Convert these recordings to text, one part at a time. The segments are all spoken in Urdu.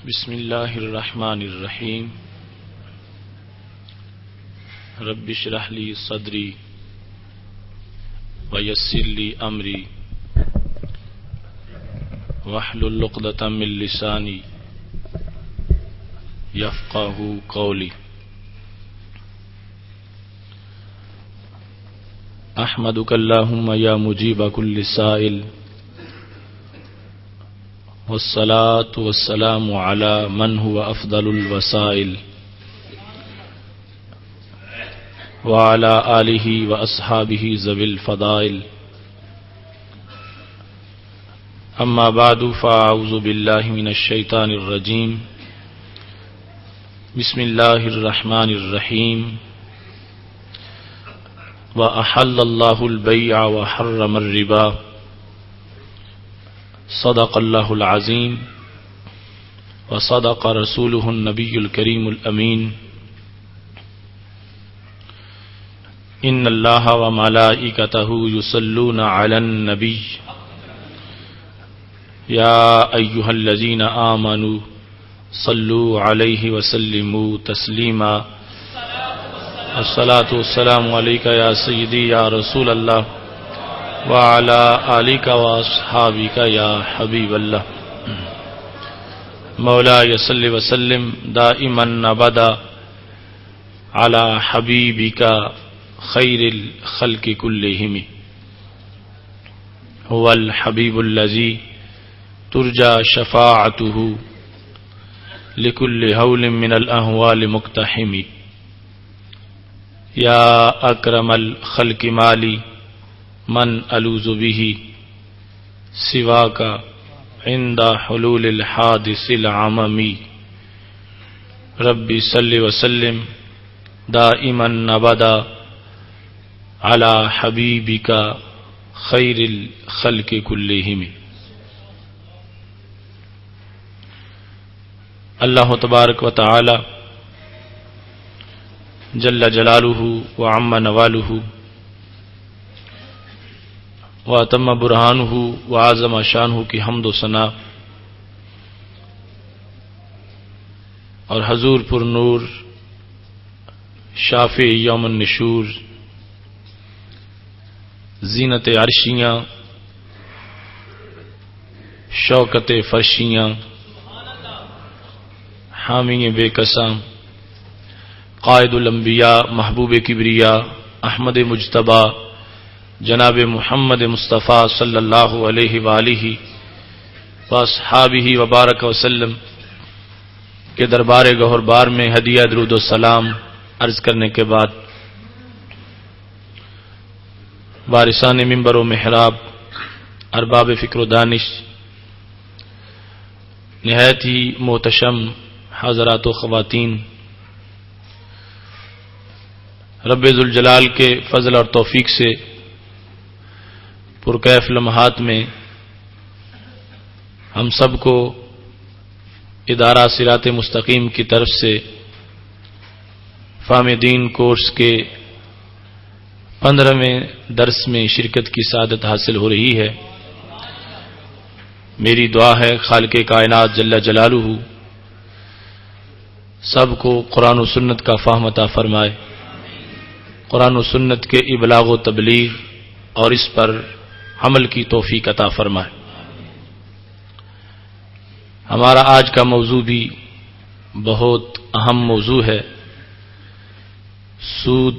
بسم اللہ الرحمن الرحیم رب اشرح لی صدری ویسر لی امری واحلل عقدۃ من لسانی یفقہوا قولی. احمدک اللہم یا مجیب کل سائل والصلاة والسلام على من هو أفضل الوسائل وعلى آله وأصحابه ذوي الفضائل. أما بعد فأعوذ بالله من الشيطان الرجيم. بسم الله الرحمن الرحيم. وأحل الله البيع وحرم الربا. صدق اللہ العظیم وصدق رسولہ النبی الکریم الامین. ان اللہ وملائکتہ یصلون علی النبی یا ایہا الذین آمنوا صلوا علیہ وسلموا تسلیما. الصلاۃ والسلام علیک یا سیدی یا رسول اللہ وعلى آلك واصحابك یا حبیب اللہ. مولاي صل وسلم دائما ابدا على حبیبك خیر الخلق كلهم. هو الحبیب الذي ترجى شفاعته لكل هول من الأهوال مقتحم. یا اکرم الخلق مالی من الوذ به سواك عند حلول الحادث العممی. ربی صل وسلم دائما ابدا على حبیبك خیر الخلق كلهم. اللہ تبارک و تعالی جل جلالہ وعم نوالہ واتم برہانہ وعظم شانہ کی حمد و ثنا اور حضور پر نور شافع یوم النشور زینت عرشیاں شوکت فرشیاں حامی بے کساں قائد الانبیاء محبوب کبریا احمد مجتبی جناب محمد مصطفیٰ صلی اللہ علیہ وآلہ واصحابہ وبارک وسلم کے دربار گہر بار میں ہدیہ درود و سلام عرض کرنے کے بعد وارثان منبر و محراب، ارباب فکر و دانش، نہایت ہی محتشم حضرات و خواتین، رب ذوالجلال کے فضل اور توفیق سے پرکیف لمحات میں ہم سب کو ادارہ صراط مستقیم کی طرف سے فہم دین کورس کے 15ویں درس میں شرکت کی سعادت حاصل ہو رہی ہے. میری دعا ہے خالق کائنات جل جلالہ سب کو قرآن و سنت کا فہم عطا فرمائے، قرآن و سنت کے ابلاغ و تبلیغ اور اس پر عمل کی توفیق عطا فرمائے. ہمارا آج کا موضوع بھی بہت اہم موضوع ہے، سود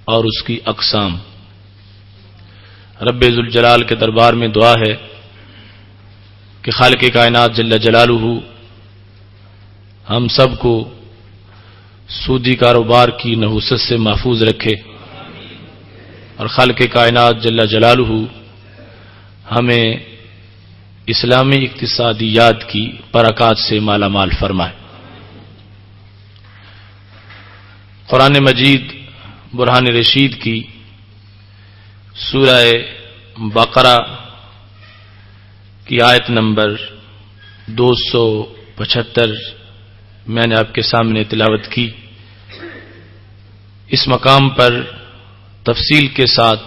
اور اس کی اقسام. رب ذوالجلال کے دربار میں دعا ہے کہ خالق کائنات جل جلالہ ہم سب کو سودی کاروبار کی نحوست سے محفوظ رکھے اور خالق کائنات جل جلالہ ہمیں اسلامی اقتصادیات کی برکات سے مالا مال فرمائے. قرآن مجید برہان رشید کی سورہ بقرہ کی آیت نمبر 275 میں نے آپ کے سامنے تلاوت کی. اس مقام پر تفصیل کے ساتھ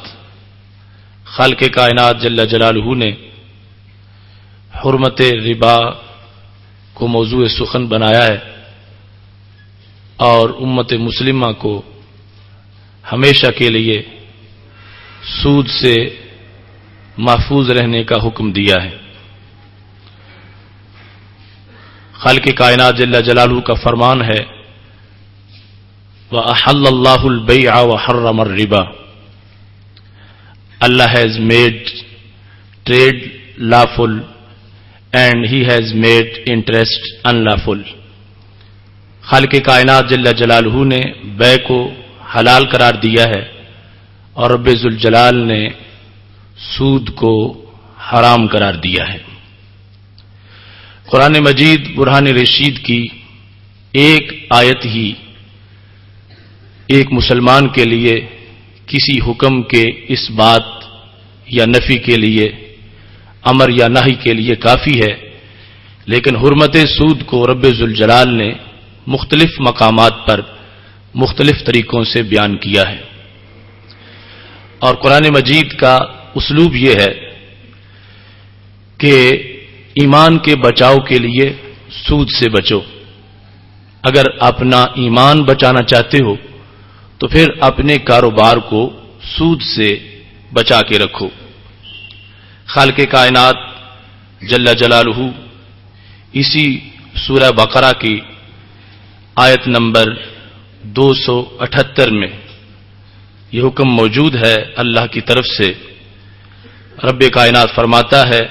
خالق کائنات جل جلالہ نے حرمت ربا کو موضوع سخن بنایا ہے اور امت مسلمہ کو ہمیشہ کے لیے سود سے محفوظ رہنے کا حکم دیا ہے۔ خالق کائنات جل جلالہ کا فرمان ہے وَأَحَلَّ اللَّهُ الْبَيْعَ وَحَرَّمَ الرِّبَا۔ Allah has made trade lawful and He has made interest unlawful۔ خالق کائنات جل جلالہ نے بے کو حلال قرار دیا ہے اور رب ذوالجلال نے سود کو حرام قرار دیا ہے۔ قرآن مجید برہان رشید کی ایک آیت ہی ایک مسلمان کے لیے کسی حکم کے اس بات یا نفی کے لیے، امر یا نہی کے لیے کافی ہے، لیکن حرمت سود کو رب ذوالجلال نے مختلف مقامات پر مختلف طریقوں سے بیان کیا ہے، اور قرآن مجید کا اسلوب یہ ہے کہ ایمان کے بچاؤ کے لیے سود سے بچو۔ اگر اپنا ایمان بچانا چاہتے ہو تو پھر اپنے کاروبار کو سود سے بچا کے رکھو۔ خالق کائنات جل جلالہ اسی سورہ بقرہ کی آیت نمبر 278 میں یہ حکم موجود ہے اللہ کی طرف سے۔ رب کائنات فرماتا ہے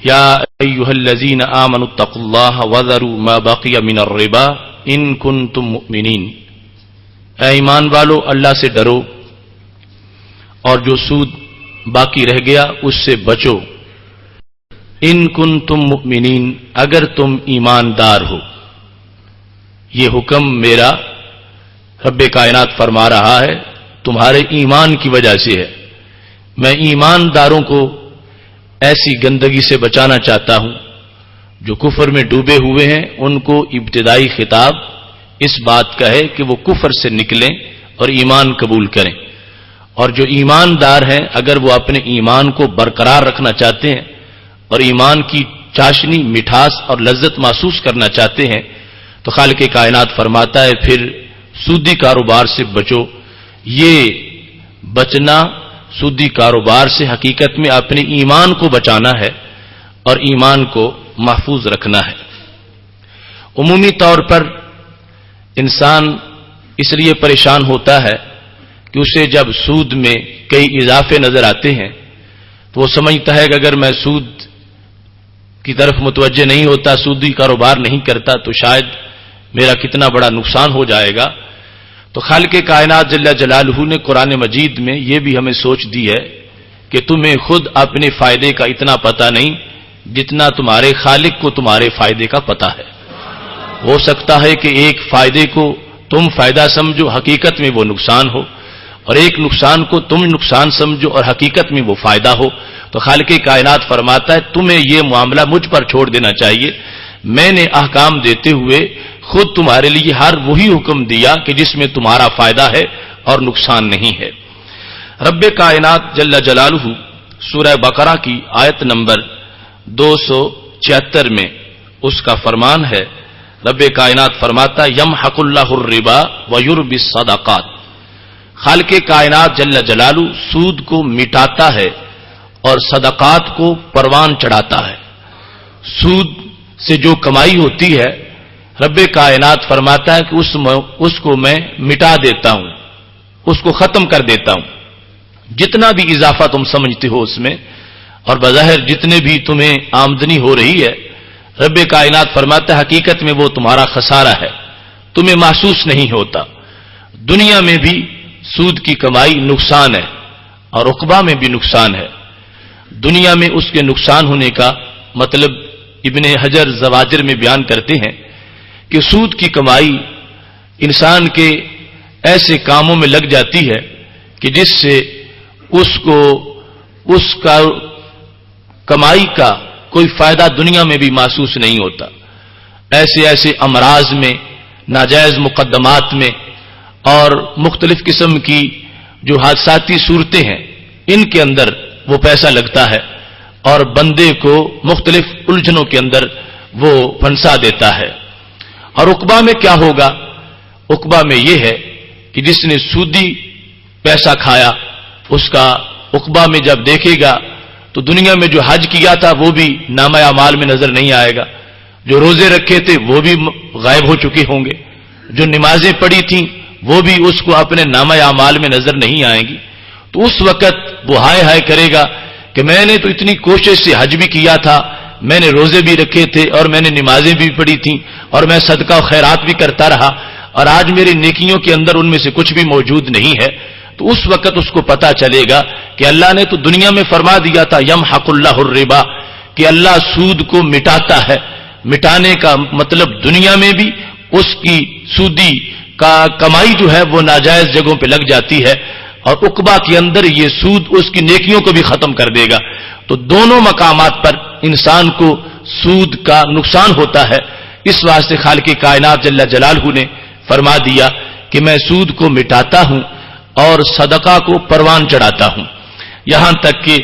یا ایھا الذین آمنوا اتقوا اللہ وذروا ما بقی من الربا ان کنتم مؤمنین۔ اے ایمان والو اللہ سے ڈرو اور جو سود باقی رہ گیا اس سے بچو، ان کنتم مؤمنین اگر تم ایماندار ہو۔ یہ حکم میرا رب کائنات فرما رہا ہے تمہارے ایمان کی وجہ سے ہے۔ میں ایمانداروں کو ایسی گندگی سے بچانا چاہتا ہوں جو کفر میں ڈوبے ہوئے ہیں۔ ان کو ابتدائی خطاب اس بات کا ہے کہ وہ کفر سے نکلیں اور ایمان قبول کریں، اور جو ایماندار ہیں اگر وہ اپنے ایمان کو برقرار رکھنا چاہتے ہیں اور ایمان کی چاشنی، مٹھاس اور لذت محسوس کرنا چاہتے ہیں تو خالق کائنات فرماتا ہے پھر سودی کاروبار سے بچو۔ یہ بچنا سودی کاروبار سے حقیقت میں اپنے ایمان کو بچانا ہے اور ایمان کو محفوظ رکھنا ہے۔ عمومی طور پر انسان اس لیے پریشان ہوتا ہے کہ اسے جب سود میں کئی اضافے نظر آتے ہیں تو وہ سمجھتا ہے کہ اگر میں سود کی طرف متوجہ نہیں ہوتا، سودی کاروبار نہیں کرتا تو شاید میرا کتنا بڑا نقصان ہو جائے گا۔ تو خالق کائنات جل جلالہ نے قرآن مجید میں یہ بھی ہمیں سوچ دی ہے کہ تمہیں خود اپنے فائدے کا اتنا پتہ نہیں جتنا تمہارے خالق کو تمہارے فائدے کا پتہ ہے۔ ہو سکتا ہے کہ ایک فائدے کو تم فائدہ سمجھو، حقیقت میں وہ نقصان ہو، اور ایک نقصان کو تم نقصان سمجھو اور حقیقت میں وہ فائدہ ہو۔ تو خالق کائنات فرماتا ہے تمہیں یہ معاملہ مجھ پر چھوڑ دینا چاہیے، میں نے احکام دیتے ہوئے خود تمہارے لیے ہر وہی حکم دیا کہ جس میں تمہارا فائدہ ہے اور نقصان نہیں ہے۔ رب کائنات جل جلالہ سورہ بقرہ کی آیت نمبر 276 میں اس کا فرمان ہے، رب کائنات فرماتا یمحق اللہ الربا ویربی الصدقات۔ خالق کائنات جل جلالہ سود کو مٹاتا ہے اور صدقات کو پروان چڑھاتا ہے۔ سود سے جو کمائی ہوتی ہے رب کائنات فرماتا ہے کہ اس کو میں مٹا دیتا ہوں، اس کو ختم کر دیتا ہوں۔ جتنا بھی اضافہ تم سمجھتے ہو اس میں، اور بظاہر جتنے بھی تمہیں آمدنی ہو رہی ہے، رب کائنات فرماتا ہے حقیقت میں وہ تمہارا خسارہ ہے، تمہیں محسوس نہیں ہوتا۔ دنیا میں بھی سود کی کمائی نقصان ہے اور عقبہ میں بھی نقصان ہے۔ دنیا میں اس کے نقصان ہونے کا مطلب ابن حجر زواجر میں بیان کرتے ہیں کہ سود کی کمائی انسان کے ایسے کاموں میں لگ جاتی ہے کہ جس سے اس کا کمائی کا کوئی فائدہ دنیا میں بھی محسوس نہیں ہوتا۔ ایسے امراض میں، ناجائز مقدمات میں اور مختلف قسم کی جو حادثاتی صورتیں ہیں ان کے اندر وہ پیسہ لگتا ہے اور بندے کو مختلف الجھنوں کے اندر وہ پھنسا دیتا ہے۔ اور عقبہ میں کیا ہوگا؟ عقبہ میں یہ ہے کہ جس نے سودی پیسہ کھایا اس کا عقبہ میں جب دیکھے گا تو دنیا میں جو حج کیا تھا وہ بھی نامہ اعمال میں نظر نہیں آئے گا، جو روزے رکھے تھے وہ بھی غائب ہو چکے ہوں گے، جو نمازیں پڑھی تھیں وہ بھی اس کو اپنے نامہ اعمال میں نظر نہیں آئیں گی۔ تو اس وقت وہ ہائے ہائے کرے گا کہ میں نے تو اتنی کوشش سے حج بھی کیا تھا، میں نے روزے بھی رکھے تھے اور میں نے نمازیں بھی پڑھی تھیں اور میں صدقہ و خیرات بھی کرتا رہا، اور آج میری نیکیوں کے اندر ان میں سے کچھ بھی موجود نہیں ہے۔ تو اس وقت اس کو پتا چلے گا کہ اللہ نے تو دنیا میں فرما دیا تھا یمحق اللہ الربا، کہ اللہ سود کو مٹاتا ہے۔ مٹانے کا مطلب دنیا میں بھی اس کی سودی کا کمائی جو ہے وہ ناجائز جگہوں پہ لگ جاتی ہے، اور عقبہ کے اندر یہ سود اس کی نیکیوں کو بھی ختم کر دے گا۔ تو دونوں مقامات پر انسان کو سود کا نقصان ہوتا ہے۔ اس واسطے خالق کائنات جل جلالہ نے فرما دیا کہ میں سود کو مٹاتا ہوں اور صدقہ کو پروان چڑھاتا ہوں۔ یہاں تک کہ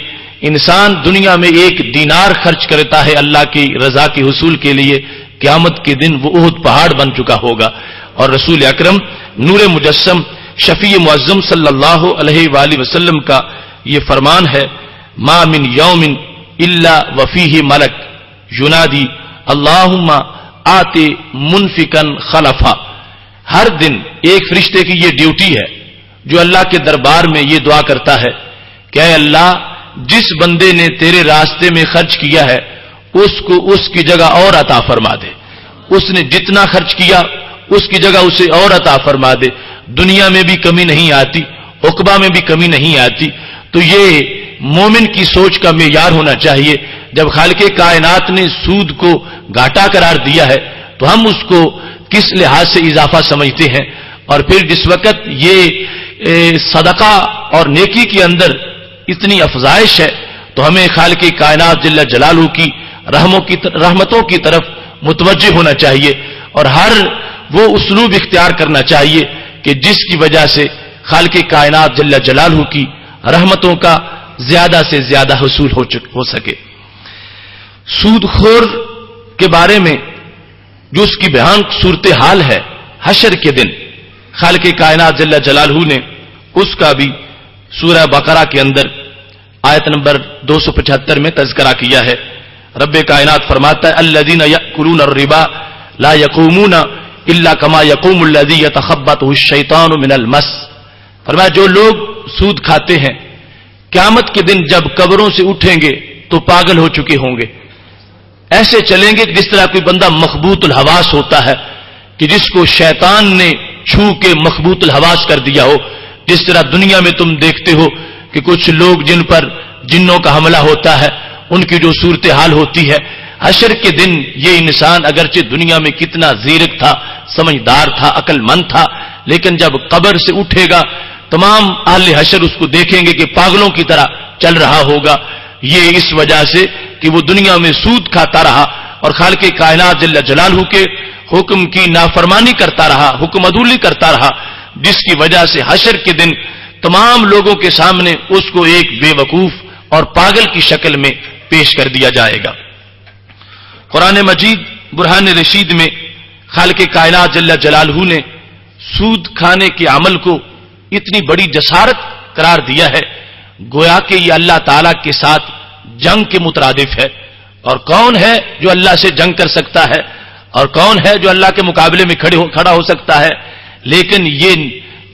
انسان دنیا میں 1 دینار خرچ کرتا ہے اللہ کی رضا کے حصول کے لیے، قیامت کے دن وہ احد پہاڑ بن چکا ہوگا۔ اور رسول اکرم نور مجسم شفیع معظم صلی اللہ علیہ وآلہ وسلم کا یہ فرمان ہے، ما من یوم الا وفیہ ملک ینادی اللہم آت منفقا خلفا۔ ہر دن ایک فرشتے کی یہ ڈیوٹی ہے جو اللہ کے دربار میں یہ دعا کرتا ہے کہ اے اللہ، جس بندے نے تیرے راستے میں خرچ کیا ہے اس کو اس کی جگہ اور عطا فرما دے، اس نے جتنا خرچ کیا اس کی جگہ اسے اور عطا فرما دے۔ دنیا میں بھی کمی نہیں آتی، عقبہ میں بھی کمی نہیں آتی۔ تو یہ مومن کی سوچ کا معیار ہونا چاہیے۔ جب خالق کائنات نے سود کو گھاٹا قرار دیا ہے تو ہم اس کو کس لحاظ سے اضافہ سمجھتے ہیں؟ اور پھر جس وقت یہ صدقہ اور نیکی کے اندر اتنی افزائش ہے تو ہمیں خالق کائنات جل جلالہ کی رحمتوں کی طرف متوجہ ہونا چاہیے، اور ہر وہ اسلوب اختیار کرنا چاہیے کہ جس کی وجہ سے خالق کائنات جل جلالہ کی رحمتوں کا زیادہ سے زیادہ حصول ہو سکے۔ سود خور کے بارے میں جو اس کی بھیانک صورتحال ہے حشر کے دن، خالق کائنات جل جلالہ نے اس کا بھی سورہ بقرہ کے اندر آیت نمبر 275 میں تذکرہ کیا ہے۔ رب کائنات فرماتا ہے الذین یأکلون الربا لا یقومون الا کما یقوم الذی یتخبطہ الشیطان من المس۔ فرمایا جو لوگ سود کھاتے ہیں قیامت کے دن جب قبروں سے اٹھیں گے تو پاگل ہو چکے ہوں گے، ایسے چلیں گے جس طرح کوئی بندہ مخبوط الحواس ہوتا ہے کہ جس کو شیطان نے چھو کے مخبوط الحواس کر دیا ہو۔ جس طرح دنیا میں تم دیکھتے ہو کہ کچھ لوگ جن پر جنوں کا حملہ ہوتا ہے ان کی جو صورتحال ہوتی ہے، حشر کے دن یہ انسان اگرچہ دنیا میں کتنا زیرک تھا، سمجھدار تھا، عقل مند تھا، لیکن جب قبر سے اٹھے گا تمام اہل حشر اس کو دیکھیں گے کہ پاگلوں کی طرح چل رہا ہوگا۔ یہ اس وجہ سے کہ وہ دنیا میں سود کھاتا رہا اور خالق کائنات جل جلالہ کے حکم کی نافرمانی کرتا رہا، حکم عدولی کرتا رہا، جس کی وجہ سے حشر کے دن تمام لوگوں کے سامنے اس کو ایک بے وقوف اور پاگل کی شکل میں پیش کر دیا جائے گا۔ قرآن مجید برہان رشید میں خالق کائنات جل جلالہ نے سود کھانے کے عمل کو اتنی بڑی جسارت قرار دیا ہے گویا کہ یہ اللہ تعالیٰ کے ساتھ جنگ کے مترادف ہے۔ اور کون ہے جو اللہ سے جنگ کر سکتا ہے اور کون ہے جو اللہ کے مقابلے میں کھڑا ہو سکتا ہے؟ لیکن یہ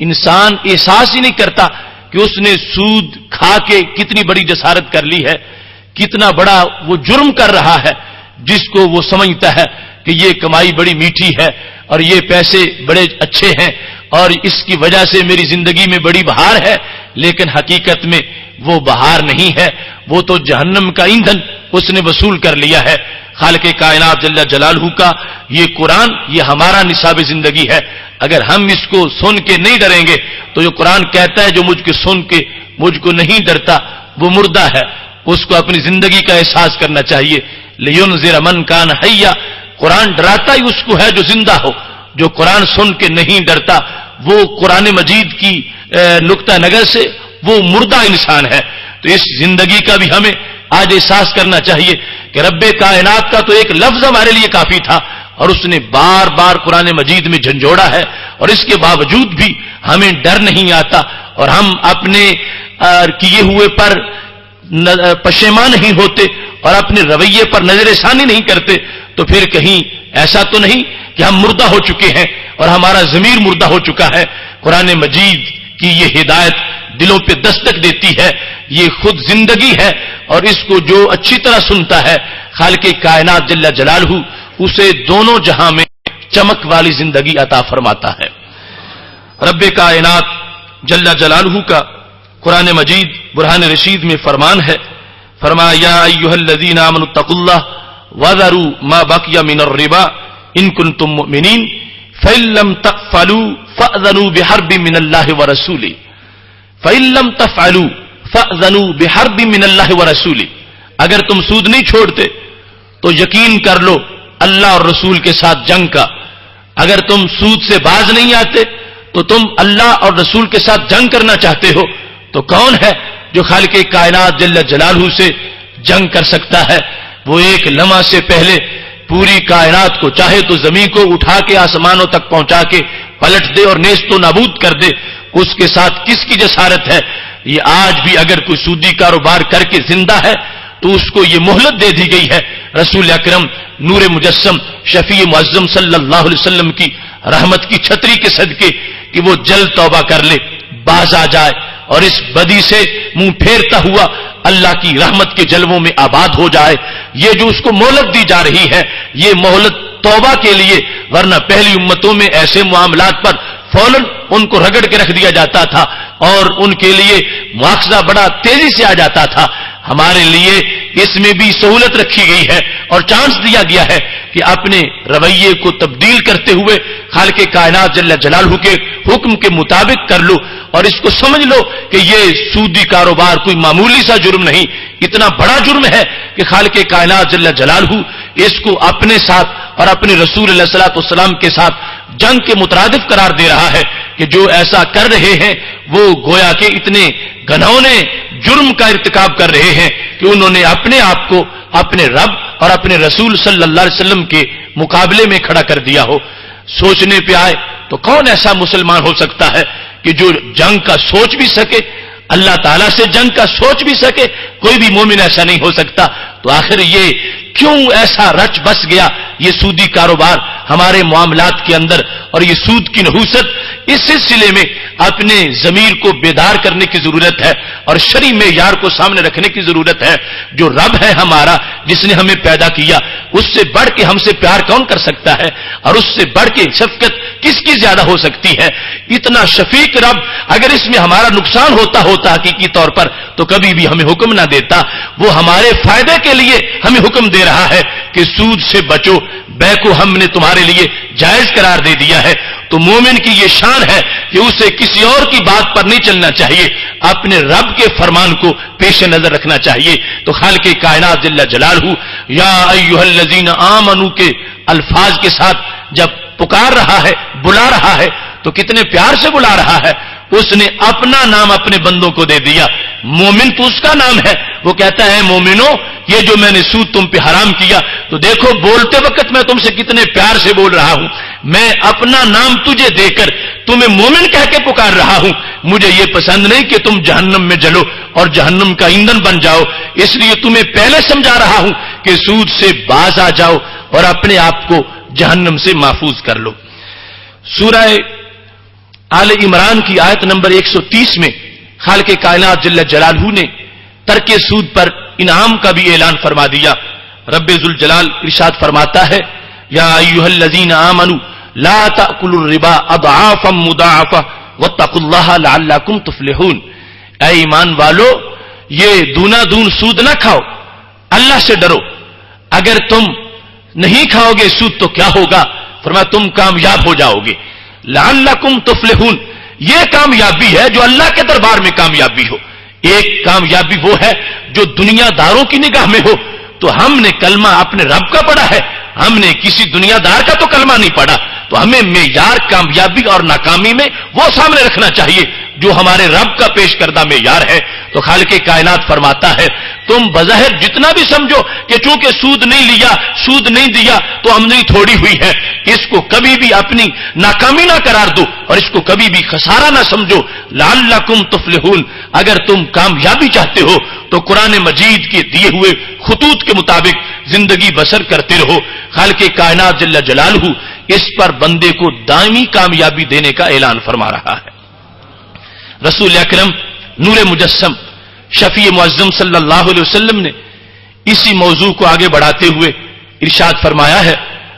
انسان احساس ہی نہیں کرتا کہ اس نے سود کھا کے کتنی بڑی جسارت کر لی ہے، کتنا بڑا وہ جرم کر رہا ہے، جس کو وہ سمجھتا ہے کہ یہ کمائی بڑی میٹھی ہے اور یہ پیسے بڑے اچھے ہیں اور اس کی وجہ سے میری زندگی میں بڑی بہار ہے، لیکن حقیقت میں وہ بہار نہیں ہے، وہ تو جہنم کا ایندھن اس نے وصول کر لیا ہے۔ خالق کائنات جل جلالہ کا یہ قرآن یہ ہمارا نصاب زندگی ہے۔ اگر ہم اس کو سن کے نہیں ڈریں گے تو جو قرآن کہتا ہے جو مجھ کے سن کے مجھ کو نہیں ڈرتا وہ مردہ ہے، اس کو اپنی زندگی کا احساس کرنا چاہیے۔ لینذر من کان حیا، قرآن ڈراتا ہی اس کو ہے جو زندہ ہو۔ جو قرآن سن کے نہیں ڈرتا وہ قرآن مجید کی نقطہ نظر سے وہ مردہ انسان ہے۔ تو اس زندگی کا بھی ہمیں آج احساس کرنا چاہیے کہ کہ رب کائنات کا تو ایک لفظ ہمارے لیے کافی تھا، اور اس نے بار بار قرآن مجید میں جھنجھوڑا ہے، اور اس کے باوجود بھی ہمیں ڈر نہیں آتا اور ہم اپنے کیے ہوئے پر پشیمان نہیں ہوتے اور اپنے رویے پر نظر ثانی نہیں کرتے، تو پھر کہیں ایسا تو نہیں کہ ہم مردہ ہو چکے ہیں اور ہمارا ضمیر مردہ ہو چکا ہے؟ قرآن مجید کی یہ ہدایت دلوں پہ دستک دیتی ہے، یہ خود زندگی ہے، اور اس کو جو اچھی طرح سنتا ہے خالق کائنات جل جلالہ اسے دونوں جہاں میں چمک والی زندگی عطا فرماتا ہے۔ رب کائنات جل جلالہ کا قرآن مجید برہان رشید میں فرمان ہے، فرمایا یا ایھا الذین آمنوا اتقوا اللہ وذروا ما بقی من الربا ان کنتم مؤمنین فإن لم تفعلوا فأذنوا بحرب من اللہ ورسولہ، فإن لم تفعلوا فأذنوا بحرب من اللہ ورسولہ، اگر تم سود نہیں چھوڑتے تو یقین کر لو اللہ اور رسول کے ساتھ جنگ کا، اگر تم سود سے باز نہیں آتے تو تم اللہ اور رسول کے ساتھ جنگ کرنا چاہتے ہو، تو کون ہے جو خالق کائنات جل جلالہ سے جنگ کر سکتا ہے؟ وہ ایک لمحہ سے پہلے پوری کائنات کو چاہے تو زمین کو اٹھا کے آسمانوں تک پہنچا کے پلٹ دے اور نیست و نابود کر دے، اس کے ساتھ کس کی جسارت ہے؟ یہ آج بھی اگر کوئی سودی کاروبار کر کے زندہ ہے تو اس کو یہ مہلت دے دی گئی ہے رسول اکرم نور مجسم شفیع معظم صلی اللہ علیہ وسلم کی رحمت کی چھتری کے صدقے کہ وہ جلد توبہ کر لے، باز آ جائے اور اس بدی سے منہ پھیرتا ہوا اللہ کی رحمت کے جلووں میں آباد ہو جائے۔ یہ جو اس کو مہلت دی جا رہی ہے یہ مہلت توبہ کے لیے، ورنہ پہلی امتوں میں ایسے معاملات پر فوراً ان کو رگڑ کے رکھ دیا جاتا تھا اور ان کے لیے مواخذہ بڑا تیزی سے آ جاتا تھا۔ ہمارے لیے اس میں بھی سہولت رکھی گئی ہے اور چانس دیا گیا ہے کہ اپنے رویے کو تبدیل کرتے ہوئے خالق کائنات جل جلالہ کے حکم کے مطابق کر لو، اور اس کو سمجھ لو کہ یہ سودی کاروبار کوئی معمولی سا جرم نہیں، اتنا بڑا جرم ہے کہ خالق کائنات جل جلالہ اس کو اپنے ساتھ اور اپنے رسول علیہ الصلوۃ والسلام کے ساتھ جنگ کے مترادف قرار دے رہا ہے کہ جو ایسا کر رہے ہیں وہ گویا کہ اتنے گھنونے جرم کا ارتکاب کر رہے ہیں کہ انہوں نے اپنے آپ کو اپنے رب اور اپنے رسول صلی اللہ علیہ وسلم کے مقابلے میں کھڑا کر دیا ہو۔ سوچنے پہ آئے تو کون ایسا مسلمان ہو سکتا ہے کہ جو جنگ کا سوچ بھی سکے، اللہ تعالیٰ سے جنگ کا سوچ بھی سکے؟ کوئی بھی مومن ایسا نہیں ہو سکتا۔ تو آخر یہ کیوں ایسا رچ بس گیا یہ سودی کاروبار ہمارے معاملات کے اندر، اور یہ سود کی نحوست اس سلسلے میں اپنے ضمیر کو بیدار کرنے کی ضرورت ہے اور شرعی معیار کو سامنے رکھنے کی ضرورت ہے۔ جو رب ہے ہمارا جس نے ہمیں پیدا کیا، اس سے بڑھ کے ہم سے پیار کون کر سکتا ہے، اور اس سے بڑھ کے شفقت کس کی زیادہ ہو سکتی ہے؟ اتنا شفیق رب اگر اس میں ہمارا نقصان ہوتا حقیقی طور پر تو کبھی بھی ہمیں حکم نہ دیتا، وہ ہمارے فائدے کے لیے ہمیں حکم دے رہا ہے کہ سود سے بچو، بے کو ہم نے تمہارے لیے جائز قرار دے دیا ہے۔ تو مومن کی یہ شان ہے کہ اسے کسی اور کی بات پر نہیں چلنا چاہیے، اپنے رب کے فرمان کو پیش نظر رکھنا چاہیے۔ تو خالق کائنات جل جلالہ یا ایھا الذین آمنوا کے الفاظ کے ساتھ جب پکار رہا ہے، بلا رہا ہے، تو کتنے پیار سے بلا رہا ہے۔ اس نے اپنا نام اپنے بندوں کو دے دیا، مومن تو اس کا نام ہے۔ وہ کہتا ہے مومنو یہ جو میں نے سود تم پہ حرام کیا، تو دیکھو بولتے وقت میں تم سے کتنے پیار سے بول رہا ہوں، میں اپنا نام تجھے دے کر تمہیں مومن کہہ کے پکار رہا ہوں۔ مجھے یہ پسند نہیں کہ تم جہنم میں جلو اور جہنم کا ایندھن بن جاؤ، اس لیے تمہیں پہلے سمجھا رہا ہوں کہ سود سے باز آ جاؤ اور اپنے آپ کو جہنم سے محفوظ کر لو۔ سورہ آل عمران کی آیت نمبر 130 میں خالق کائنات جل جلالہ نے ترک سود پر انعام کا بھی اعلان فرما دیا۔ رب ذوالجلال ارشاد فرماتا ہے یا ایھا الذین آمنوا لا تأکلوا الربا اضعافا مضاعفہ واتقوا اللہ لعلکم تفلحون، اے ایمان والو یہ دونا دون سود نہ کھاؤ، اللہ سے ڈرو، اگر تم نہیں کھاؤ گے سود تو کیا ہوگا؟ فرمایا تم کامیاب ہو جاؤ گے۔ لعلکم تفلحون، یہ کامیابی ہے جو اللہ کے دربار میں کامیابی ہو۔ ایک کامیابی وہ ہے جو دنیا داروں کی نگاہ میں ہو، تو ہم نے کلمہ اپنے رب کا پڑھا ہے، ہم نے کسی دنیا دار کا تو کلمہ نہیں پڑھا، تو ہمیں معیار کامیابی اور ناکامی میں وہ سامنے رکھنا چاہیے جو ہمارے رب کا پیش کردہ معیار ہے۔ تو خالق کائنات فرماتا ہے تم بظاہر جتنا بھی سمجھو کہ چونکہ سود نہیں لیا، سود نہیں دیا تو آمدنی تھوڑی ہوئی ہے، اس کو کبھی بھی اپنی ناکامی نہ قرار دو اور اس کو کبھی بھی خسارہ نہ سمجھو، لعلکم تفلحون، اگر تم کامیابی چاہتے ہو تو قرآن مجید کے دیے ہوئے خطوط کے مطابق زندگی بسر کرتے رہو۔ خالق کائنات جل جلالہ اس پر بندے کو دائمی کامیابی دینے کا اعلان فرما رہا ہے۔ رسول اکرم نور مجسم شفیع معظم صلی اللہ علیہ وسلم نے اسی موضوع کو آگے بڑھاتے ہوئے ارشاد فرمایا ہے،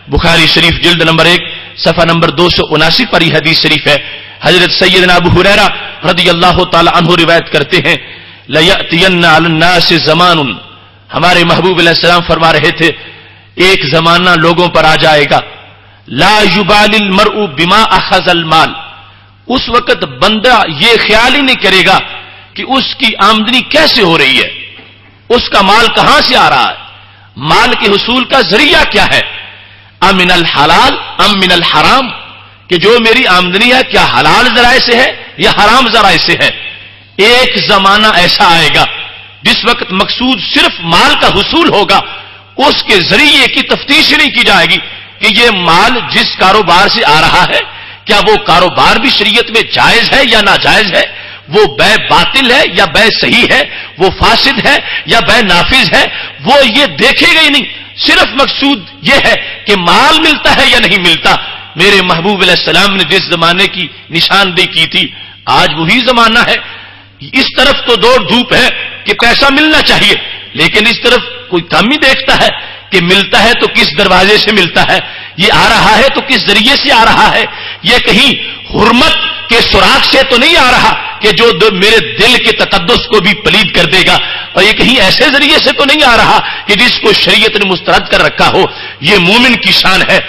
بخاری شریف جلد نمبر 1 صفحہ نمبر 279 پر یہ حدیث شریف ہے۔ حضرت سیدنا ابو ہریرہ رضی اللہ تعالی عنہ روایت کرتے ہیں، لَيَأْتِيَنَّ عَلَى النَّاسِ زَمَانٌ، ہمارے محبوب علیہ السلام فرما رہے تھے ایک زمانہ لوگوں پر آ جائے گا، لا يبالي المرء بما اخذ المال، اس وقت بندہ یہ خیال ہی نہیں کرے گا کہ اس کی آمدنی کیسے ہو رہی ہے، اس کا مال کہاں سے آ رہا ہے، مال کے حصول کا ذریعہ کیا ہے، ام من الحلال ام من الحرام، کہ جو میری آمدنی ہے کیا حلال ذرائع سے ہے یا حرام ذرائع سے ہے۔ ایک زمانہ ایسا آئے گا جس وقت مقصود صرف مال کا حصول ہوگا، اس کے ذریعے کی تفتیش نہیں کی جائے گی کہ یہ مال جس کاروبار سے آ رہا ہے کیا وہ کاروبار بھی شریعت میں جائز ہے یا ناجائز ہے، وہ بے باطل ہے یا بے صحیح ہے، وہ فاسد ہے یا بے نافذ ہے، وہ یہ دیکھے گا ہی نہیں، صرف مقصود یہ ہے کہ مال ملتا ہے یا نہیں ملتا۔ میرے محبوب علیہ السلام نے جس زمانے کی نشاندہی کی تھی آج وہی زمانہ ہے۔ اس طرف تو دوڑ دھوپ ہے کہ پیسہ ملنا چاہیے، لیکن اس طرف کوئی کم ہی دیکھتا ہے کہ ملتا ہے تو کس دروازے سے ملتا ہے، یہ آ رہا ہے تو کس ذریعے سے آ رہا ہے، یہ کہیں حرمت کے سراغ سے تو نہیں آ رہا کہ جو میرے دل کے تقدس کو بھی پلید کر دے گا، اور یہ کہیں ایسے ذریعے سے تو نہیں آ رہا کہ جس کو شریعت نے مسترد کر رکھا ہو۔ یہ مومن کی شان ہے،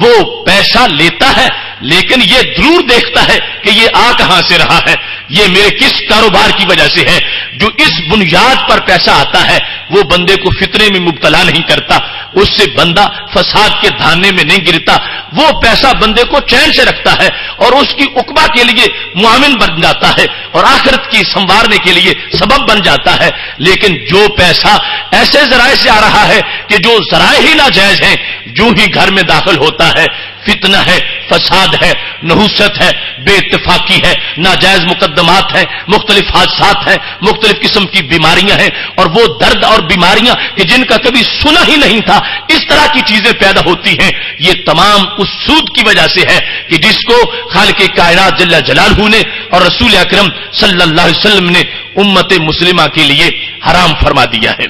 وہ پیسہ لیتا ہے لیکن یہ ضرور دیکھتا ہے کہ یہ آ کہاں سے رہا ہے، یہ میرے کس کاروبار کی وجہ سے ہے۔ جو اس بنیاد پر پیسہ آتا ہے وہ بندے کو فتنے میں مبتلا نہیں کرتا، اس سے بندہ فساد کے دھانے میں نہیں گرتا، وہ پیسہ بندے کو چین سے رکھتا ہے اور اس کی عقبہ کے لیے معاون بن جاتا ہے اور آخرت کی سنوارنے کے لیے سبب بن جاتا ہے۔ لیکن جو پیسہ ایسے ذرائع سے آ رہا ہے کہ جو ذرائع ہی ناجائز ہیں، جو ہی گھر میں داخل ہوتا ہے فتنہ ہے، فساد ہے، نحوست ہے، بے اتفاقی ہے، ناجائز مقدمات ہیں، مختلف حادثات ہیں، مختلف قسم کی بیماریاں ہیں، اور وہ درد اور بیماریاں کہ جن کا کبھی سنا ہی نہیں تھا، اس طرح کی چیزیں پیدا ہوتی ہیں۔ یہ تمام اس سود کی وجہ سے ہے کہ جس کو خالق کائنات جل جلالہ نے اور رسول اکرم صلی اللہ علیہ وسلم نے امت مسلمہ کے لیے حرام فرما دیا ہے۔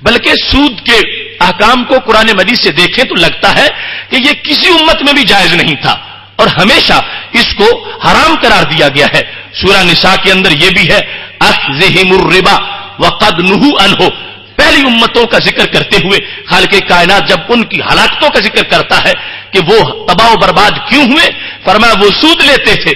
بلکہ سود کے احکام کو قرآن مجید سے دیکھیں تو لگتا ہے کہ یہ کسی امت میں بھی جائز نہیں تھا اور ہمیشہ اس کو حرام قرار دیا گیا ہے۔ سورہ نساء کے اندر یہ بھی ہے، اخذہم الربا وقد نہوا عنہ، پہلی امتوں کا ذکر کرتے ہوئے خالق کائنات جب ان کی ہلاکتوں کا ذکر کرتا ہے کہ وہ تباہ و برباد کیوں ہوئے، فرمایا وہ سود لیتے تھے،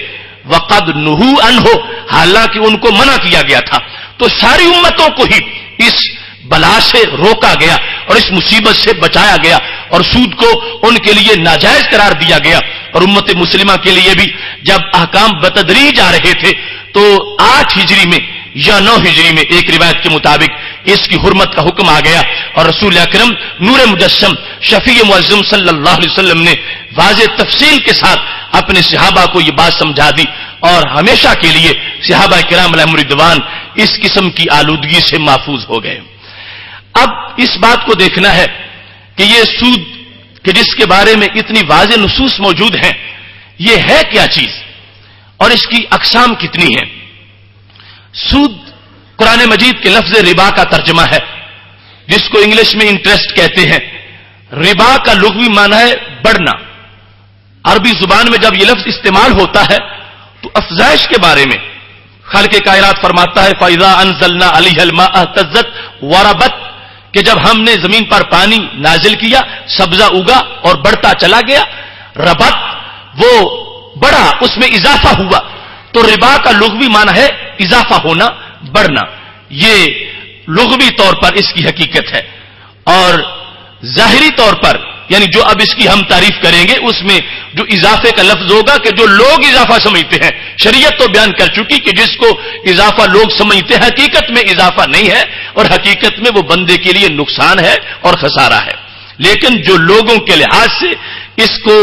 وقد نہوا عنہ، حالانکہ ان کو منع کیا گیا تھا۔ تو ساری امتوں کو ہی اس بلا سے روکا گیا اور اس مصیبت سے بچایا گیا اور سود کو ان کے لیے ناجائز قرار دیا گیا۔ اور امت مسلمہ کے لیے بھی جب احکام بتدریج آ رہے تھے تو 8 ہجری میں یا 9 ہجری میں ایک روایت کے مطابق اس کی حرمت کا حکم آ گیا اور رسول اکرم نور مجسم شفیع معظم صلی اللہ علیہ وسلم نے واضح تفصیل کے ساتھ اپنے صحابہ کو یہ بات سمجھا دی اور ہمیشہ کے لیے صحابہ کرام علیہم رضوان اس قسم کی آلودگی سے محفوظ ہو گئے۔ اب اس بات کو دیکھنا ہے کہ یہ سود کہ جس کے بارے میں اتنی واضح نصوص موجود ہیں، یہ ہے کیا چیز اور اس کی اقسام کتنی ہیں۔ سود قرآن مجید کے لفظ ربا کا ترجمہ ہے، جس کو انگلش میں انٹرسٹ کہتے ہیں۔ ربا کا لغوی معنی ہے بڑھنا۔ عربی زبان میں جب یہ لفظ استعمال ہوتا ہے تو افزائش کے بارے میں خالق کائنات فرماتا ہے فَإِذَا أَنزَلْنَا عَلَيْهَا الْمَاءَ اهْتَزَّتْ وَرَبَتْ، کہ جب ہم نے زمین پر پانی نازل کیا سبزہ اگا اور بڑھتا چلا گیا، ربت وہ بڑھا، اس میں اضافہ ہوا۔ تو ربا کا لغوی معنی ہے اضافہ ہونا، بڑھنا، یہ لغوی طور پر اس کی حقیقت ہے۔ اور ظاہری طور پر یعنی جو اب اس کی ہم تعریف کریں گے اس میں جو اضافے کا لفظ ہوگا کہ جو لوگ اضافہ سمجھتے ہیں، شریعت تو بیان کر چکی کہ جس کو اضافہ لوگ سمجھتے ہیں حقیقت میں اضافہ نہیں ہے، اور حقیقت میں وہ بندے کے لیے نقصان ہے اور خسارہ ہے، لیکن جو لوگوں کے لحاظ سے اس کو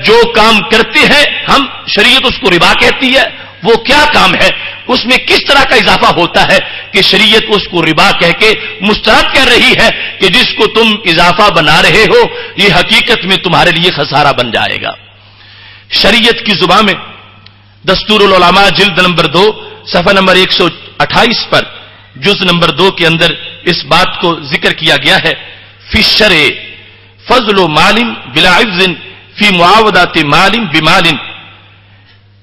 جو کام کرتے ہیں ہم، شریعت اس کو ربا کہتی ہے، وہ کیا کام ہے، اس میں کس طرح کا اضافہ ہوتا ہے کہ شریعت اس کو ربا کہہ کے مستحب کر رہی ہے کہ جس کو تم اضافہ بنا رہے ہو یہ حقیقت میں تمہارے لیے خسارہ بن جائے گا۔ شریعت کی زبان میں دستور العلماء جلد نمبر 2 صفحہ نمبر 128 پر جز نمبر 2 کے اندر اس بات کو ذکر کیا گیا ہے، فی الشرع فضل مال بلا عوض فی معاوضات مال بمال،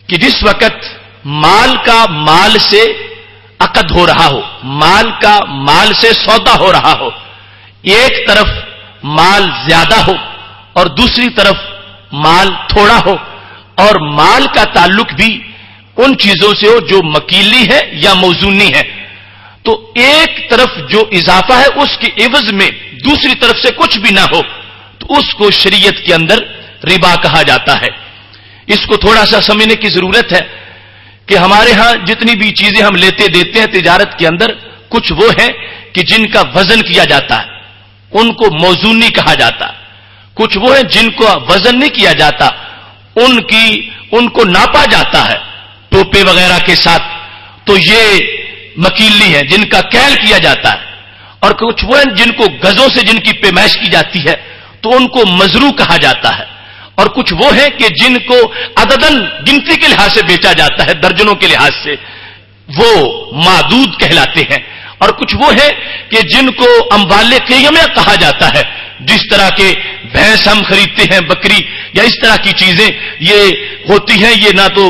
کہ جس وقت مال کا مال سے عقد ہو رہا ہو، مال کا مال سے سودا ہو رہا ہو، ایک طرف مال زیادہ ہو اور دوسری طرف مال تھوڑا ہو، اور مال کا تعلق بھی ان چیزوں سے ہو جو مکیلی ہے یا موزونی ہے، تو ایک طرف جو اضافہ ہے اس کے عوض میں دوسری طرف سے کچھ بھی نہ ہو تو اس کو شریعت کے اندر ربا کہا جاتا ہے۔ اس کو تھوڑا سا سمجھنے کی ضرورت ہے کہ ہمارے ہاں جتنی بھی چیزیں ہم لیتے دیتے ہیں تجارت کے اندر، کچھ وہ ہیں کہ جن کا وزن کیا جاتا ہے، ان کو موزونی کہا جاتا ہے، کچھ وہ ہیں جن کو وزن نہیں کیا جاتا، ان کو ناپا جاتا ہے ٹوپے وغیرہ کے ساتھ، تو یہ مکیلی ہیں جن کا کیل کیا جاتا ہے، اور کچھ وہ ہیں جن کو گزوں سے جن کی پیمائش کی جاتی ہے تو ان کو مزرو کہا جاتا ہے، اور کچھ وہ ہیں کہ جن کو عددن گنتی کے لحاظ سے بیچا جاتا ہے، درجنوں کے لحاظ سے وہ معدود کہلاتے ہیں، اور کچھ وہ ہیں کہ جن کو اموال قیمہ کہا جاتا ہے، جس طرح کے بھینس ہم خریدتے ہیں، بکری یا اس طرح کی چیزیں یہ ہوتی ہیں، یہ نہ تو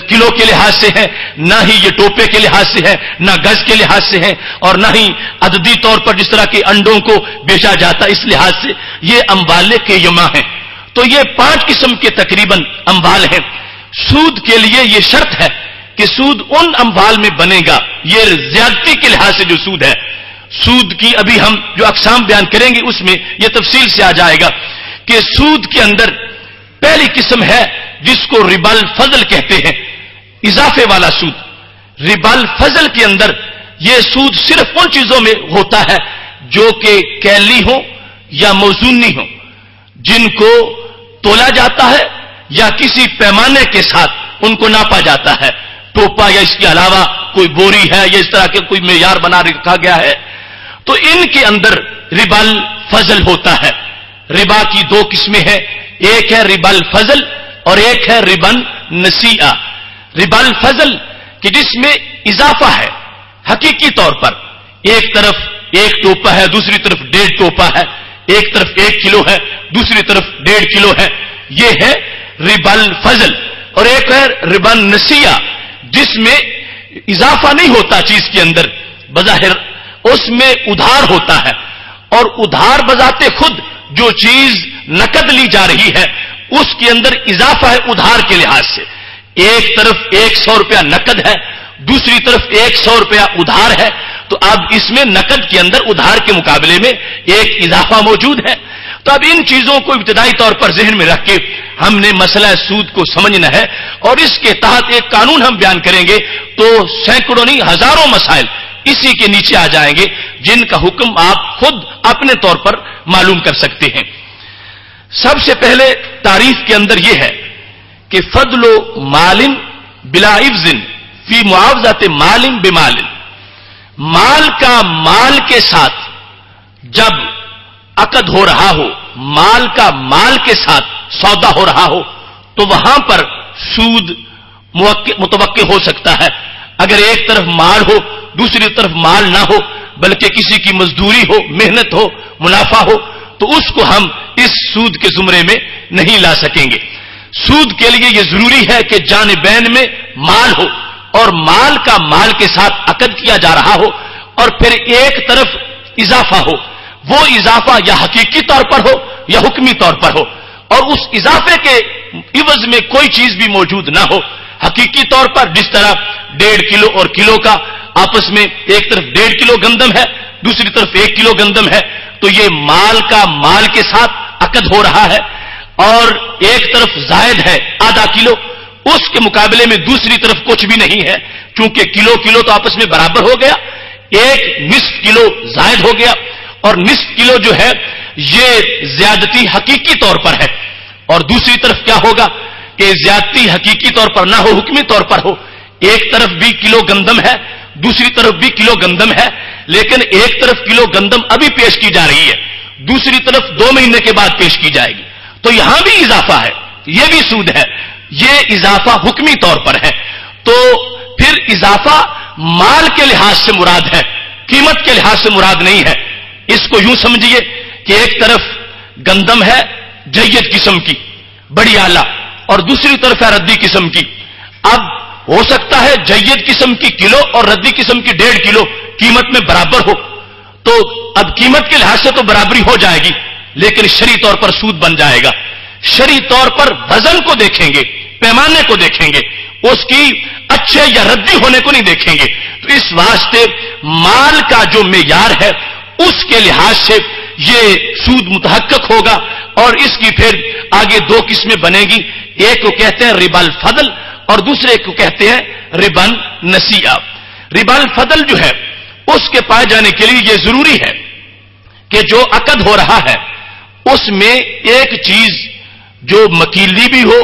کلو کے لحاظ سے ہے، نہ ہی یہ ٹوپے کے لحاظ سے ہے، نہ گز کے لحاظ سے ہے، اور نہ ہی عددی طور پر جس طرح کے انڈوں کو بیچا جاتا ہے اس لحاظ سے یہ اموال قیمہ ہیں۔ تو یہ 5 قسم کے تقریباً اموال ہیں۔ سود کے لیے یہ شرط ہے کہ سود ان اموال میں بنے گا، یہ زیادتی کے لحاظ سے جو سود ہے، سود کی ابھی ہم جو اقسام بیان کریں گے اس میں یہ تفصیل سے آ جائے گا کہ سود کے اندر پہلی قسم ہے جس کو ربا الفضل کہتے ہیں، اضافے والا سود۔ ربا الفضل کے اندر یہ سود صرف ان چیزوں میں ہوتا ہے جو کہ کیلی ہو یا موزونی ہو، جن کو تولا جاتا ہے یا کسی پیمانے کے ساتھ ان کو ناپا جاتا ہے، ٹوپا یا اس کے علاوہ کوئی بوری ہے یا اس طرح کے کوئی معیار بنا رکھا گیا ہے، تو ان کے اندر ربا الفضل ہوتا ہے۔ ربا کی 2 قسمیں ہیں، ایک ہے ربا الفضل اور ایک ہے ربا النسیئہ۔ ربا الفضل کہ جس میں اضافہ ہے حقیقی طور پر، ایک طرف 1 ٹوپا ہے، دوسری طرف 1.5 ٹوپا ہے، ایک طرف 1 کلو ہے، دوسری طرف 1.5 کلو ہے، یہ ہے ربا الفضل۔ اور ایک ہے ربا النسیئہ جس میں اضافہ نہیں ہوتا چیز کے اندر، بظاہر اس میں ادھار ہوتا ہے، اور ادھار بذات خود جو چیز نقد لی جا رہی ہے اس کے اندر اضافہ ہے ادھار کے لحاظ سے، ایک طرف 100 روپیہ نقد ہے، دوسری طرف 100 روپیہ ادھار ہے، تو اب اس میں نقد کے اندر ادھار کے مقابلے میں ایک اضافہ موجود ہے۔ تو اب ان چیزوں کو ابتدائی طور پر ذہن میں رکھ کے ہم نے مسئلہ سود کو سمجھنا ہے، اور اس کے تحت ایک قانون ہم بیان کریں گے تو سینکڑوں نہیں ہزاروں مسائل اسی کے نیچے آ جائیں گے جن کا حکم آپ خود اپنے طور پر معلوم کر سکتے ہیں۔ سب سے پہلے تعریف کے اندر یہ ہے کہ فضل مال بلا عوض فی معاوضات مال بمال، مال کا مال کے ساتھ جب عقد ہو رہا ہو، مال کا مال کے ساتھ سودا ہو رہا ہو تو وہاں پر سود متوقع ہو سکتا ہے۔ اگر ایک طرف مال ہو دوسری طرف مال نہ ہو بلکہ کسی کی مزدوری ہو، محنت ہو، منافع ہو، تو اس کو ہم اس سود کے زمرے میں نہیں لا سکیں گے۔ سود کے لیے یہ ضروری ہے کہ جانبین میں مال ہو اور مال کا مال کے ساتھ عقد کیا جا رہا ہو، اور پھر ایک طرف اضافہ ہو، وہ اضافہ یا حقیقی طور پر ہو یا حکمی طور پر ہو، اور اس اضافے کے عوض میں کوئی چیز بھی موجود نہ ہو۔ حقیقی طور پر جس طرح 1.5 کلو اور کلو کا آپس میں ایک طرف 1.5 کلو گندم ہے، دوسری طرف 1 کلو گندم ہے، تو یہ مال کا مال کے ساتھ عقد ہو رہا ہے اور ایک طرف زائد ہے آدھا کلو، اس کے مقابلے میں دوسری طرف کچھ بھی نہیں ہے، چونکہ کلو کلو تو آپس میں برابر ہو گیا، ایک نصف کلو زائد ہو گیا، اور نصف کلو جو ہے یہ زیادتی حقیقی طور پر ہے، اور دوسری طرف کیا ہوگا کہ زیادتی حقیقی طور پر نہ ہو، حکمی طور پر ہو، ایک طرف بھی کلو گندم ہے، دوسری طرف بھی کلو گندم ہے، لیکن ایک طرف کلو گندم ابھی پیش کی جا رہی ہے، دوسری طرف 2 مہینے کے بعد پیش کی جائے گی، تو یہاں بھی اضافہ ہے، یہ بھی سود ہے، یہ اضافہ حکمی طور پر ہے۔ تو پھر اضافہ مال کے لحاظ سے مراد ہے، قیمت کے لحاظ سے مراد نہیں ہے۔ اس کو یوں سمجھیے کہ ایک طرف گندم ہے جید قسم کی بڑی اعلیٰ، اور دوسری طرف ہے ردی قسم کی۔ اب ہو سکتا ہے جید قسم کی کلو اور ردی قسم کی 1.5 کلو قیمت میں برابر ہو، تو اب قیمت کے لحاظ سے تو برابری ہو جائے گی، لیکن شرعی طور پر سود بن جائے گا۔ شرعی طور پر وزن کو دیکھیں گے، پیمانے کو دیکھیں گے، اس کی اچھے یا ردی ہونے کو نہیں دیکھیں گے۔ تو اس واسطے مال کا جو معیار ہے اس کے لحاظ سے یہ سود متحقق ہوگا، اور اس کی پھر آگے 2 قسمیں بنے گی، ایک کو کہتے ہیں ربا الفضل اور دوسرے کو کہتے ہیں ربا النسیئہ۔ ربا الفضل جو ہے اس کے پائے جانے کے لیے یہ ضروری ہے کہ جو عقد ہو رہا ہے اس میں ایک چیز جو مکیلی بھی ہو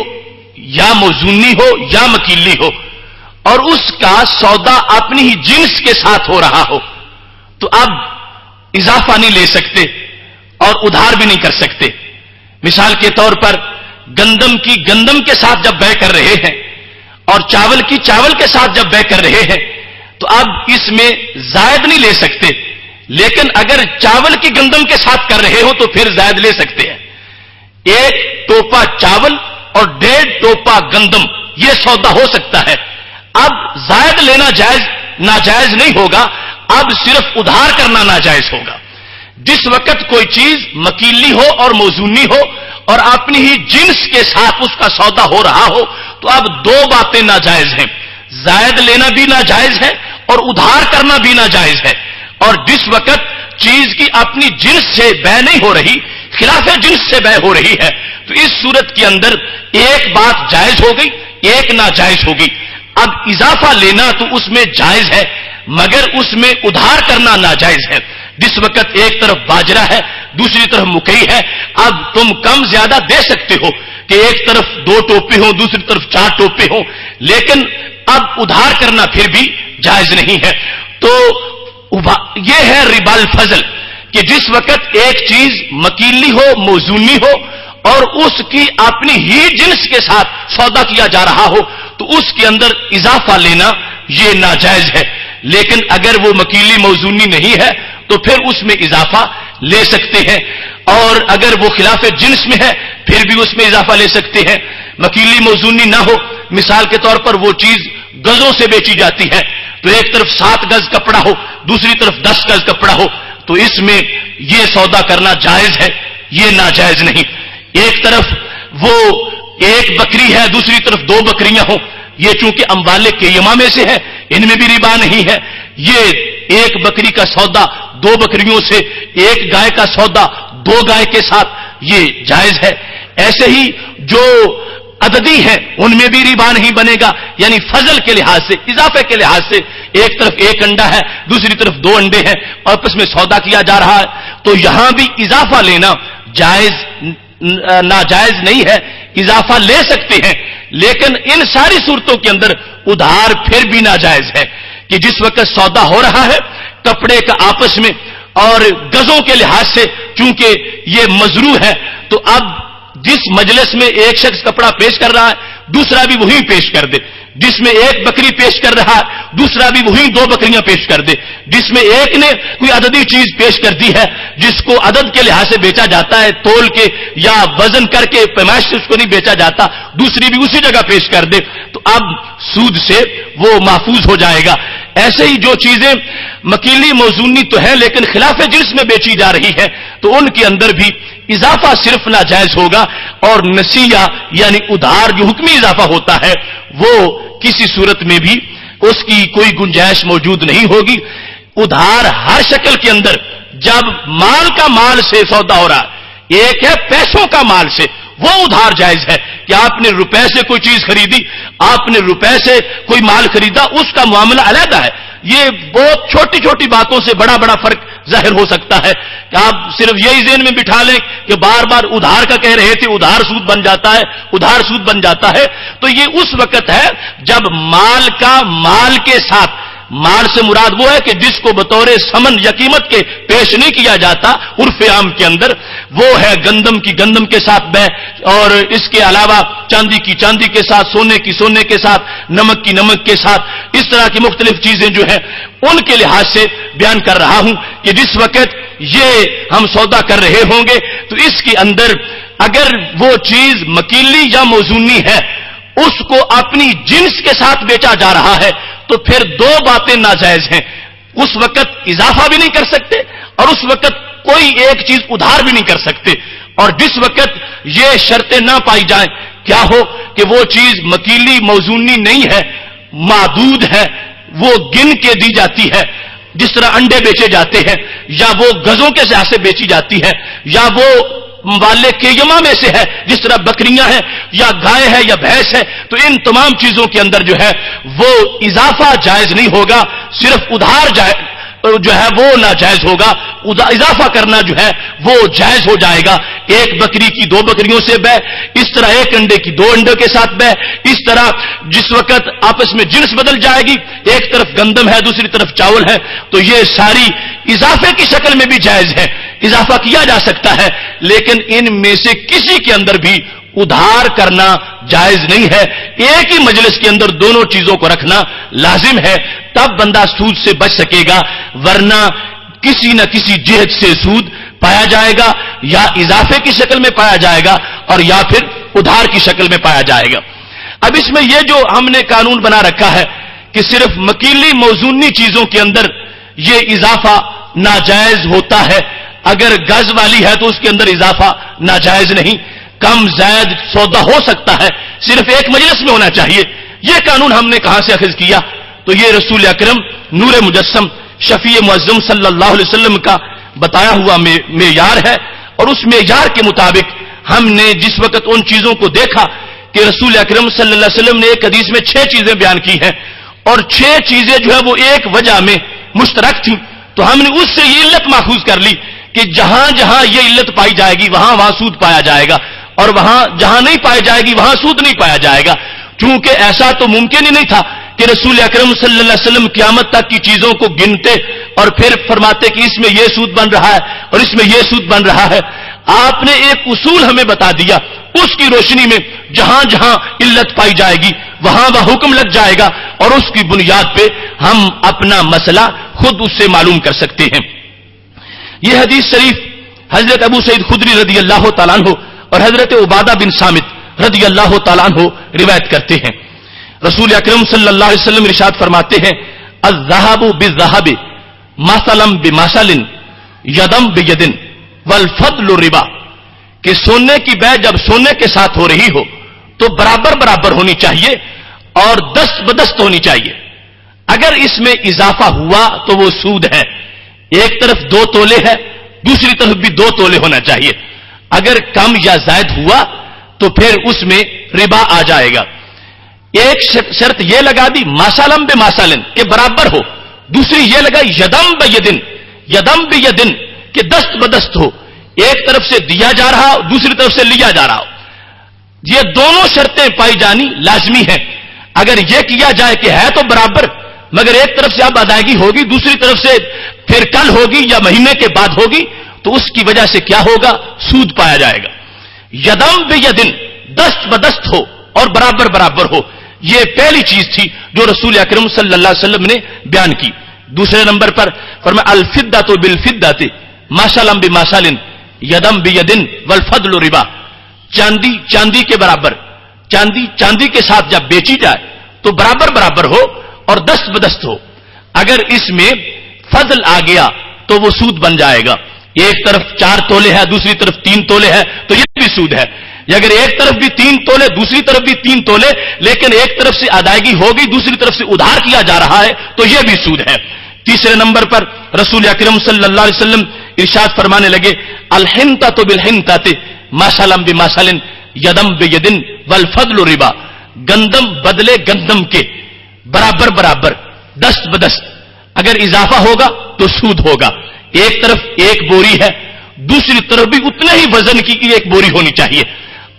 یا موزونی ہو یا مکیلی ہو، اور اس کا سودا اپنی ہی جنس کے ساتھ ہو رہا ہو، تو اب اضافہ نہیں لے سکتے اور ادھار بھی نہیں کر سکتے۔ مثال کے طور پر گندم کی گندم کے ساتھ جب بے کر رہے ہیں اور چاول کی چاول کے ساتھ جب بے کر رہے ہیں، تو اب اس میں زائد نہیں لے سکتے، لیکن اگر چاول کی گندم کے ساتھ کر رہے ہو تو پھر زائد لے سکتے ہیں۔ 1 ٹوپا چاول اور 1.5 ٹوپا گندم یہ سودا ہو سکتا ہے۔ اب زائد لینا جائز ناجائز نہیں ہوگا، اب صرف ادھار کرنا ناجائز ہوگا۔ جس وقت کوئی چیز مکیلی ہو اور موزونی ہو اور اپنی ہی جنس کے ساتھ اس کا سودا ہو رہا ہو، تو اب 2 باتیں ناجائز ہیں، زائد لینا بھی ناجائز ہے اور ادھار کرنا بھی ناجائز ہے۔ اور جس وقت چیز کی اپنی جنس سے بے نہیں ہو رہی، خلاف جنس سے بے ہو رہی ہے، تو اس صورت کے اندر ایک بات جائز ہو گئی، ایک ناجائز ہو گئی۔ اب اضافہ لینا تو اس میں جائز ہے، مگر اس میں ادھار کرنا ناجائز ہے۔ جس وقت ایک طرف باجرہ ہے دوسری طرف مکئی ہے، اب تم کم زیادہ دے سکتے ہو کہ ایک طرف 2 ٹوپے ہوں دوسری طرف 4 ٹوپے ہوں، لیکن اب ادھار کرنا پھر بھی جائز نہیں ہے۔ تو یہ ہے ربا الفضل کہ جس وقت ایک چیز مکیلی ہو موزونی ہو اور اس کی اپنی ہی جنس کے ساتھ سودا کیا جا رہا ہو، تو اس کے اندر اضافہ لینا یہ ناجائز ہے۔ لیکن اگر وہ مکیلی موزونی نہیں ہے تو پھر اس میں اضافہ لے سکتے ہیں، اور اگر وہ خلاف جنس میں ہے پھر بھی اس میں اضافہ لے سکتے ہیں۔ مکیلی موزونی نہ ہو، مثال کے طور پر وہ چیز گزوں سے بیچی جاتی ہے، تو ایک طرف 7 گز کپڑا ہو دوسری طرف 10 گز کپڑا ہو، تو اس میں یہ سودا کرنا جائز ہے، یہ ناجائز نہیں۔ ایک طرف وہ ایک بکری ہے دوسری طرف 2 بکریاں ہوں، یہ چونکہ اموال قیمہ میں سے ہے، ان میں بھی ربا نہیں ہے۔ یہ ایک بکری کا سودا 2 بکریوں سے، ایک گائے کا سودا 2 گائے کے ساتھ، یہ جائز ہے۔ ایسے ہی جو عددی ہیں ان میں بھی ربا نہیں بنے گا، یعنی فضل کے لحاظ سے اضافے کے لحاظ سے ایک طرف 1 انڈا ہے دوسری طرف 2 انڈے ہیں اور آپس میں سودا کیا جا رہا ہے، تو یہاں بھی اضافہ لینا جائز ناجائز نہیں ہے، اضافہ لے سکتے ہیں، لیکن ان ساری صورتوں کے اندر ادھار پھر بھی ناجائز ہے کہ جس وقت سودا ہو رہا ہے کپڑے کا آپس میں اور گزوں کے لحاظ سے چونکہ یہ مزروع ہے، تو اب جس مجلس میں ایک شخص کپڑا پیش کر رہا ہے دوسرا بھی وہی پیش کر دے، جس میں ایک بکری پیش کر رہا ہے دوسرا بھی وہی 2 بکریاں پیش کر دے، جس میں ایک نے کوئی عددی چیز پیش کر دی ہے جس کو عدد کے لحاظ سے بیچا جاتا ہے، تول کے یا وزن کر کے پیمائش سے اس کو نہیں بیچا جاتا، دوسری بھی اسی جگہ پیش کر دے، تو اب سود سے وہ محفوظ ہو جائے گا۔ ایسے ہی جو چیزیں مکیلی موزونی تو ہے لیکن خلاف جنس میں بیچی جا رہی ہے، تو ان کے اندر بھی اضافہ صرف ناجائز ہوگا، اور نسیہ یعنی ادھار جو حکمی اضافہ ہوتا ہے وہ کسی صورت میں بھی اس کی کوئی گنجائش موجود نہیں ہوگی۔ ادھار ہر شکل کے اندر جب مال کا مال سے سودا ہو رہا ہے، ایک ہے پیسوں کا مال سے، وہ ادھار جائز ہے کہ آپ نے روپے سے کوئی چیز خریدی، آپ نے روپے سے کوئی مال خریدا، اس کا معاملہ علیحدہ ہے۔ یہ بہت چھوٹی چھوٹی باتوں سے بڑا بڑا فرق ظاہر ہو سکتا ہے کہ آپ صرف یہی ذہن میں بٹھا لیں کہ بار بار ادھار کا کہہ رہے تھے، ادھار سود بن جاتا ہے، ادھار سود بن جاتا ہے۔ تو یہ اس وقت ہے جب مال کا مال کے ساتھ، مال سے مراد وہ ہے کہ جس کو بطور ثمن یا قیمت کے پیش نہیں کیا جاتا عرف عام کے اندر، وہ ہے گندم کی گندم کے ساتھ بے، اور اس کے علاوہ چاندی کی چاندی کے ساتھ، سونے کی سونے کے ساتھ، نمک کی نمک کے ساتھ، اس طرح کی مختلف چیزیں جو ہیں ان کے لحاظ سے بیان کر رہا ہوں کہ جس وقت یہ ہم سودا کر رہے ہوں گے تو اس کے اندر اگر وہ چیز مکیلی یا موزونی ہے، اس کو اپنی جنس کے ساتھ بیچا جا رہا ہے تو پھر دو باتیں ناجائز ہیں۔ اس وقت اضافہ بھی نہیں کر سکتے اور اس وقت کوئی ایک چیز ادھار بھی نہیں کر سکتے، اور جس وقت یہ شرطیں نہ پائی جائیں، کیا ہو کہ وہ چیز مکیلی موزونی نہیں ہے، معدود ہے، وہ گن کے دی جاتی ہے، جس طرح انڈے بیچے جاتے ہیں، یا وہ گزوں کے لحاظ سے بیچی جاتی ہے، یا وہ والے کیما میں سے ہے جس طرح بکریاں ہیں یا گائے ہے یا بھینس ہے، تو ان تمام چیزوں کے اندر جو ہے وہ اضافہ جائز نہیں ہوگا، صرف ادھار جو ہے وہ ناجائز ہوگا، اضافہ کرنا جو ہے وہ جائز ہو جائے گا۔ ایک بکری کی دو بکریوں سے بے، اس طرح ایک انڈے کی دو انڈوں کے ساتھ بے، اس طرح جس وقت آپس میں جنس بدل جائے گی، ایک طرف گندم ہے دوسری طرف چاول ہے، تو یہ ساری اضافے کی شکل میں بھی جائز ہے، اضافہ کیا جا سکتا ہے، لیکن ان میں سے کسی کے اندر بھی ادھار کرنا جائز نہیں ہے۔ ایک ہی مجلس کے اندر دونوں چیزوں کو رکھنا لازم ہے، تب بندہ سود سے بچ سکے گا، ورنہ کسی نہ کسی جہت سے سود پایا جائے گا، یا اضافے کی شکل میں پایا جائے گا اور یا پھر ادھار کی شکل میں پایا جائے گا۔ اب اس میں یہ جو ہم نے قانون بنا رکھا ہے کہ صرف مکیلی موزونی چیزوں کے اندر یہ اضافہ ناجائز ہوتا ہے، اگر گز والی ہے تو اس کے اندر اضافہ ناجائز نہیں، کم زائد سودا ہو سکتا ہے، صرف ایک مجلس میں ہونا چاہیے۔ یہ قانون ہم نے کہاں سے اخذ کیا؟ تو یہ رسول اکرم نور مجسم شفیع معظم صلی اللہ علیہ وسلم کا بتایا ہوا معیار ہے، اور اس معیار کے مطابق ہم نے جس وقت ان چیزوں کو دیکھا کہ رسول اکرم صلی اللہ علیہ وسلم نے ایک حدیث میں 6 چیزیں بیان کی ہیں، اور 6 چیزیں جو ہے وہ ایک وجہ میں مشترک تھیں، تو ہم نے اس سے یہ علت ماخوذ کر لی کہ جہاں جہاں یہ علت پائی جائے گی وہاں سود پایا جائے گا، اور وہاں جہاں نہیں پائی جائے گی وہاں سود نہیں پایا جائے گا، چونکہ ایسا تو ممکن ہی نہیں تھا کہ رسول اکرم صلی اللہ علیہ وسلم قیامت تک کی چیزوں کو گنتے اور پھر فرماتے کہ اس میں یہ سود بن رہا ہے اور اس میں یہ سود بن رہا ہے۔ آپ نے ایک اصول ہمیں بتا دیا، اس کی روشنی میں جہاں جہاں علت پائی جائے گی وہاں وہ حکم لگ جائے گا، اور اس کی بنیاد پہ ہم اپنا مسئلہ خود اس سے معلوم کر سکتے ہیں۔ یہ حدیث شریف حضرت ابو سعید خدری رضی اللہ تعالیٰ عنہ اور حضرت عبادہ بن صامت رضی اللہ تعالیٰ عنہ روایت کرتے ہیں۔ رسول اکرم صلی اللہ علیہ وسلم ارشاد فرماتے ہیں، الذهب بالذهب مثلا بمثل یدم بید والفضل ربا، کہ سونے کی بے جب سونے کے ساتھ ہو رہی ہو تو برابر برابر ہونی چاہیے اور دست بدست ہونی چاہیے۔ اگر اس میں اضافہ ہوا تو وہ سود ہے، ایک طرف 2 تولے ہے دوسری طرف بھی 2 تولے ہونا چاہیے، اگر کم یا زائد ہوا تو پھر اس میں ربا آ جائے گا۔ ایک شرط یہ لگا دی ماسالم بے ماسالن کہ برابر ہو، دوسری یہ لگا یدم بیدن، یدم بیدن کہ دست بدست ہو، ایک طرف سے دیا جا رہا ہو دوسری طرف سے لیا جا رہا ہو۔ یہ دونوں شرطیں پائی جانی لازمی ہیں۔ اگر یہ کیا جائے کہ ہے تو برابر، مگر ایک طرف سے اب ادائیگی ہوگی دوسری طرف سے پھر کل ہوگی یا مہینے کے بعد ہوگی، تو اس کی وجہ سے کیا ہوگا؟ سود پایا جائے گا۔ یدم بیدن، دست بدست ہو اور برابر برابر ہو، یہ پہلی چیز تھی جو رسول اکرم صلی اللہ علیہ وسلم نے بیان کی۔ دوسرے نمبر پر فرمایا الفدۃ بالفدۃ ماشاء بماشاء یدم بیدن والفضل ربا، چاندی چاندی کے برابر، چاندی چاندی کے ساتھ جب بیچی جائے تو برابر برابر ہو اور دست بدست ہو۔ اگر اس میں فضل آ گیا تو وہ سود بن جائے گا، ایک طرف 4 تولے ہے دوسری طرف 3 تولے ہے تو یہ بھی سود ہے۔ اگر ایک طرف بھی 3 تولے دوسری طرف بھی 3 تولے لیکن ایک طرف سے ادائیگی ہوگی دوسری طرف سے ادھار کیا جا رہا ہے تو یہ بھی سود ہے۔ تیسرے نمبر پر رسول اکرم صلی اللہ علیہ وسلم ارشاد فرمانے لگے الحنطۃ بالحنطۃ مثلا بمثل یدم بید والفضل ربا، گندم بدلے گندم کے برابر برابر، دست بدست، اگر اضافہ ہوگا تو سود ہوگا. ایک طرف ایک بوری ہے، دوسری طرف بھی اتنا ہی وزن کی ایک بوری ہونی چاہیے.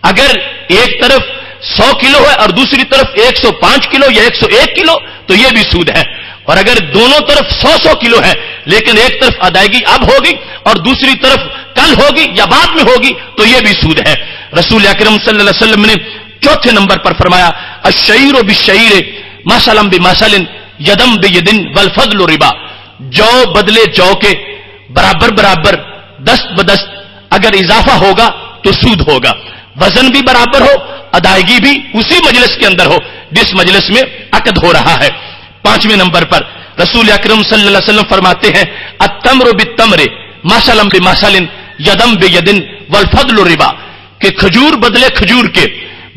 اگر ایک طرف 100 کلو ہے اور دوسری طرف 105 کلو یا 101 کلو تو یہ بھی سود ہے. اور اگر دونوں طرف 100 کلو ہے لیکن ایک طرف ادائیگی اب ہوگی اور دوسری طرف کل ہوگی یا بعد میں ہوگی تو یہ بھی سود ہے. رسول اکرم صلی اللہ علیہ وسلم نے چوتھے نمبر پر فرمایا الشعیر بالشعیر مثلا بمثل یدم بید والفضل ربا، جو بدلے جو کے برابر برابر، دست بدست، اگر اضافہ ہوگا تو سود ہوگا. وزن بھی برابر ہو، ادائیگی بھی اسی مجلس کے اندر ہو جس مجلس میں عقد ہو رہا ہے. پانچویں نمبر پر رسول اکرم صلی اللہ علیہ وسلم فرماتے ہیں التمر بالتمر مثلا بمثل یدم بید والفضل ربا، کہ کھجور بدلے کھجور کے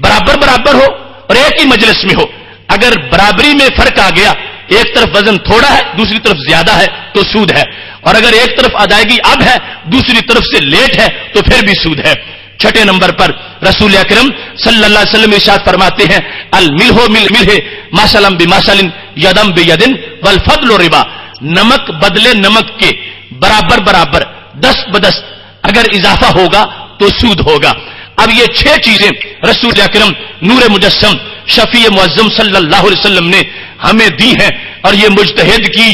برابر برابر ہو اور ایک ہی مجلس میں ہو. اگر برابری میں فرق آ گیا، ایک طرف وزن تھوڑا ہے دوسری طرف زیادہ ہے تو سود ہے، اور اگر ایک طرف ادائیگی اب ہے دوسری طرف سے لیٹ ہے تو پھر بھی سود ہے. چھٹے نمبر پر رسول اکرم صلی اللہ علیہ وسلم ارشاد فرماتے ہیں الملح بالملح مثلا بمثل یدم بید والفضل ربا، نمک بدلے نمک کے برابر برابر، دست بدست، اگر اضافہ ہوگا تو سود ہوگا. اب یہ 6 چیزیں رسول اکرم نور مجسم شفیع معظم صلی اللہ علیہ وسلم نے ہمیں دی ہیں، اور یہ مجتہد کی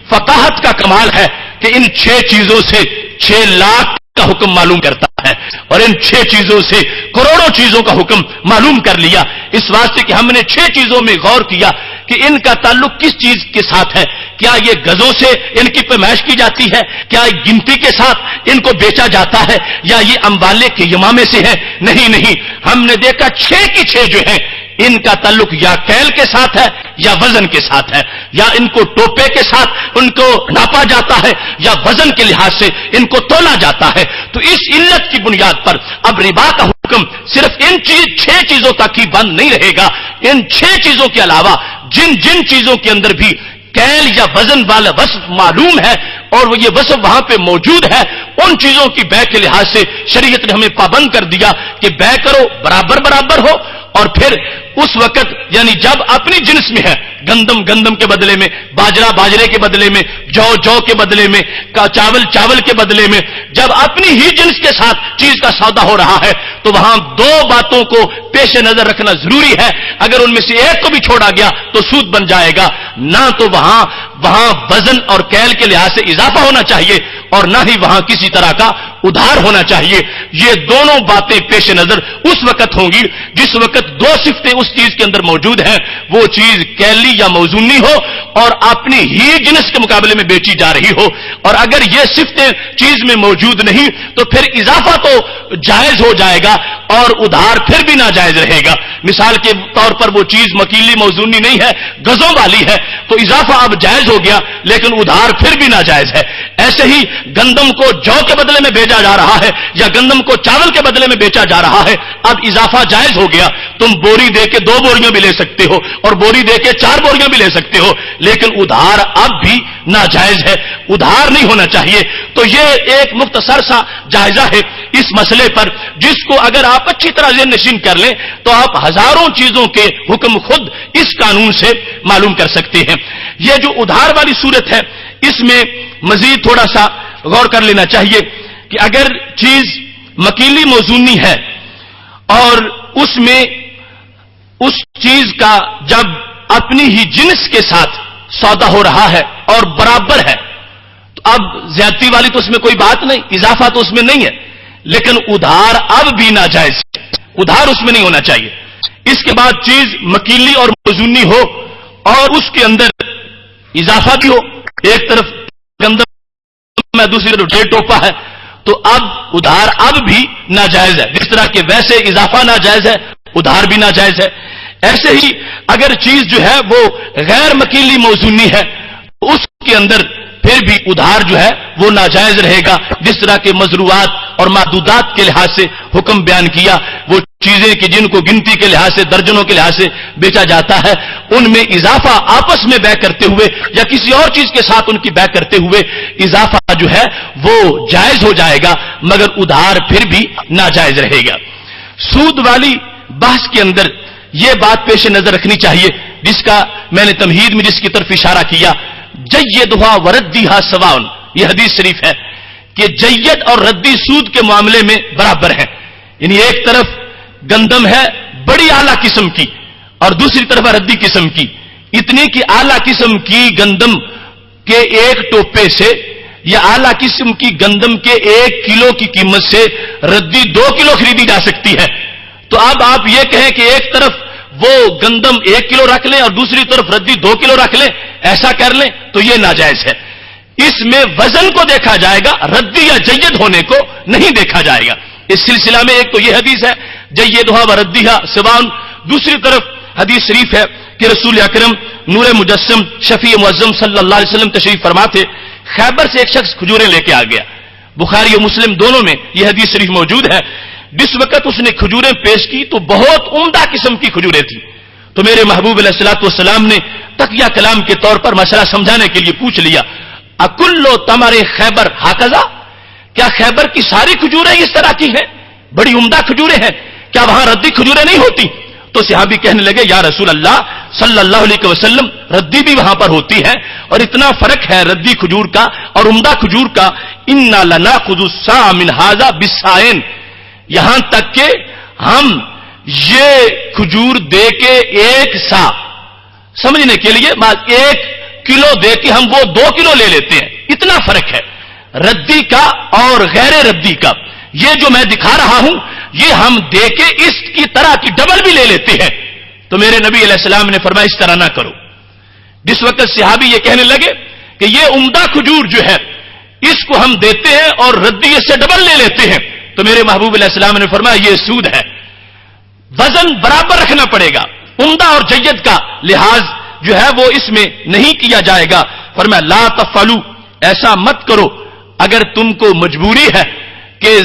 فقاہت کا کمال ہے کہ ان 6 چیزوں سے 6 لاکھ کا حکم معلوم کرتا ہے اور ان 6 چیزوں سے کروڑوں چیزوں کا حکم معلوم کر لیا. اس واسطے کہ ہم نے 6 چیزوں میں غور کیا کہ ان کا تعلق کس چیز کے ساتھ ہے. کیا یہ گزوں سے ان کی پیمائش کی جاتی ہے؟ کیا گنتی کے ساتھ ان کو بیچا جاتا ہے؟ یا یہ اموالے کے یمامے سے ہے؟ نہیں، ہم نے دیکھا 6 کی 6 جو ہیں ان کا تعلق یا کیل کے ساتھ ہے یا وزن کے ساتھ ہے، یا ان کو ٹوپے کے ساتھ ان کو ناپا جاتا ہے یا وزن کے لحاظ سے ان کو تولا جاتا ہے. تو اس علت کی بنیاد پر اب ربا کا حکم صرف ان 6 چیزوں تک ہی بند نہیں رہے گا. ان 6 چیزوں کے علاوہ جن چیزوں کے اندر بھی کیل یا وزن والا وصف معلوم ہے اور وہ یہ وصف وہاں پہ موجود ہے، ان چیزوں کی بے کے لحاظ سے شریعت نے ہمیں پابند کر دیا کہ بے کرو برابر برابر ہو. اور پھر اس وقت یعنی جب اپنی جنس میں ہے، گندم کے بدلے میں، باجرے کے بدلے میں، جو کے بدلے میں، چاول کے بدلے میں، جب اپنی ہی جنس کے ساتھ چیز کا سودا ہو رہا ہے تو وہاں 2 باتوں کو پیش نظر رکھنا ضروری ہے. اگر ان میں سے ایک کو بھی چھوڑا گیا تو سود بن جائے گا. نہ تو وہاں وزن اور کیل کے لحاظ سے اضافہ ہونا چاہیے اور نہ ہی وہاں کسی طرح کا ادھار ہونا چاہیے. یہ دونوں باتیں پیش نظر اس وقت ہوں گی جس وقت 2 صفتیں اس چیز کے اندر موجود ہیں، وہ چیز کیلی یا موزونی ہو اور اپنی ہی جنس کے مقابلے میں بیچی جا رہی ہو. اور اگر یہ صفتیں چیز میں موجود نہیں تو پھر اضافہ تو جائز ہو جائے گا اور ادھار پھر بھی ناجائز رہے گا. مثال کے طور پر وہ چیز مکیلی موزونی نہیں ہے، گزوں والی ہے، تو اضافہ اب جائز ہو گیا لیکن ادھار پھر بھی ناجائز ہے. ایسے ہی گندم کو جو کے بدلے میں بیچا جا رہا ہے یا گندم کو چاول کے بدلے میں بیچا جا رہا ہے، اب اضافہ جائز ہو گیا. تم بوری دے کے 2 بوریاں بھی لے سکتے ہو اور بوری دے کے 4 بوریاں بھی لے سکتے ہو، لیکن ادھار اب بھی ناجائز ہے، ادھار نہیں ہونا چاہیے. تو یہ ایک مختصر سا جائزہ ہے اس مسئلے پر، جس کو اگر آپ اچھی طرح ذہن نشین کر لیں تو آپ ہزاروں چیزوں کے حکم خود اس قانون سے معلوم کر سکتے ہیں. یہ جو ادھار والی صورت ہے اس میں مزید تھوڑا سا غور کر لینا چاہیے کہ اگر چیز مکیلی موزونی ہے اور اس میں اس چیز کا جب اپنی ہی جنس کے ساتھ سودا ہو رہا ہے اور برابر ہے تو اب زیادتی والی تو اس میں کوئی بات نہیں، اضافہ تو اس میں نہیں ہے، لیکن ادھار اب بھی ناجائز ہے، ادھار اس میں نہیں ہونا چاہیے. اس کے بعد چیز مکیلی اور موزونی ہو اور اس کے اندر اضافہ بھی ہو، ایک طرف گندم میں دوسری طرف 1.5 ٹوپا ہے، تو اب ادھار اب بھی ناجائز ہے. جس طرح کہ ویسے اضافہ ناجائز ہے ادھار بھی ناجائز ہے. ایسے ہی اگر چیز جو ہے وہ غیر مکیلی موزونی ہے تو اس کے اندر پھر بھی ادھار جو ہے وہ ناجائز رہے گا. جس طرح کے مزروعات اور معدودات کے لحاظ سے حکم بیان کیا. وہ چیزیں کہ جن کو گنتی کے لحاظ سے درجنوں کے لحاظ سے بیچا جاتا ہے ان میں اضافہ آپس میں بے کرتے ہوئے یا کسی اور چیز کے ساتھ ان کی بے کرتے ہوئے اضافہ جو ہے وہ جائز ہو جائے گا مگر ادھار پھر بھی ناجائز رہے گا. سود والی بحث کے اندر یہ بات پیش نظر رکھنی چاہیے جس کا میں نے تمہید میں جس کی طرف اشارہ کیا, جیدھا وردیھا سواء. یہ حدیث شریف ہے کہ جید اور ردی سود کے معاملے میں برابر ہیں. یعنی ایک طرف گندم ہے بڑی اعلیٰ قسم کی اور دوسری طرف ردی قسم کی. اتنی کہ اعلیٰ قسم کی گندم کے ایک ٹوپے سے یا اعلیٰ قسم کی گندم کے 1 کلو کی قیمت سے ردی 2 کلو خریدی جا سکتی ہے. تو اب آپ یہ کہیں کہ ایک طرف وہ گندم 1 کلو رکھ لیں اور دوسری طرف ردی 2 کلو رکھ لیں, ایسا کر لیں تو یہ ناجائز ہے. اس میں وزن کو دیکھا جائے گا, ردی یا جید ہونے کو نہیں دیکھا جائے گا. اس سلسلہ میں ایک تو یہ حدیث ہے جیدھا وردیھا سواء. دوسری طرف حدیث شریف ہے کہ رسول اکرم نور مجسم شفیع معظم صلی اللہ علیہ وسلم تشریف فرما تھے. خیبر سے ایک شخص کھجوریں لے کے آ گیا. بخاری و مسلم دونوں میں یہ حدیث شریف موجود ہے. جس وقت اس نے کھجوریں پیش کی تو بہت عمدہ قسم کی کھجوریں تھیں. تو میرے محبوب علیہ الصلوۃ والسلام نے تقیہ کلام کے طور پر مسئلہ سمجھانے کے لیے پوچھ لیا, اکلو تمر خیبر ہاکذا, کیا خیبر کی ساری کھجوریں اس طرح کی ہیں؟ بڑی عمدہ کھجوریں ہیں, کیا وہاں ردی کھجوریں نہیں ہوتی؟ تو صحابی کہنے لگے یا رسول اللہ صلی اللہ علیہ وسلم ردی بھی وہاں پر ہوتی ہے اور اتنا فرق ہے ردی کھجور کا اور عمدہ کھجور کا. انا لناخذ الصاع من هذا بالصاعين, یہاں تک کہ ہم یہ کھجور دے کے 1 سا سمجھنے کے لیے 1 کلو دے کے ہم وہ 2 کلو لے لیتے ہیں. اتنا فرق ہے ردی کا اور غیر ردی کا. یہ جو میں دکھا رہا ہوں یہ ہم دے کے اس کی طرح کی ڈبل بھی لے لیتے ہیں. تو میرے نبی علیہ السلام نے فرمایا اس طرح نہ کرو. جس وقت صحابی یہ کہنے لگے کہ یہ عمدہ کھجور جو ہے اس کو ہم دیتے ہیں اور ردی اس سے ڈبل لے لیتے ہیں, تو میرے محبوب علیہ السلام نے فرمایا یہ سود ہے, وزن برابر رکھنا پڑے گا. عمدہ اور جید کا لحاظ جو ہے وہ اس میں نہیں کیا جائے گا. فرمایا لا تفعلوا, ایسا مت کرو اگر تم کو مجبوری ہے کہ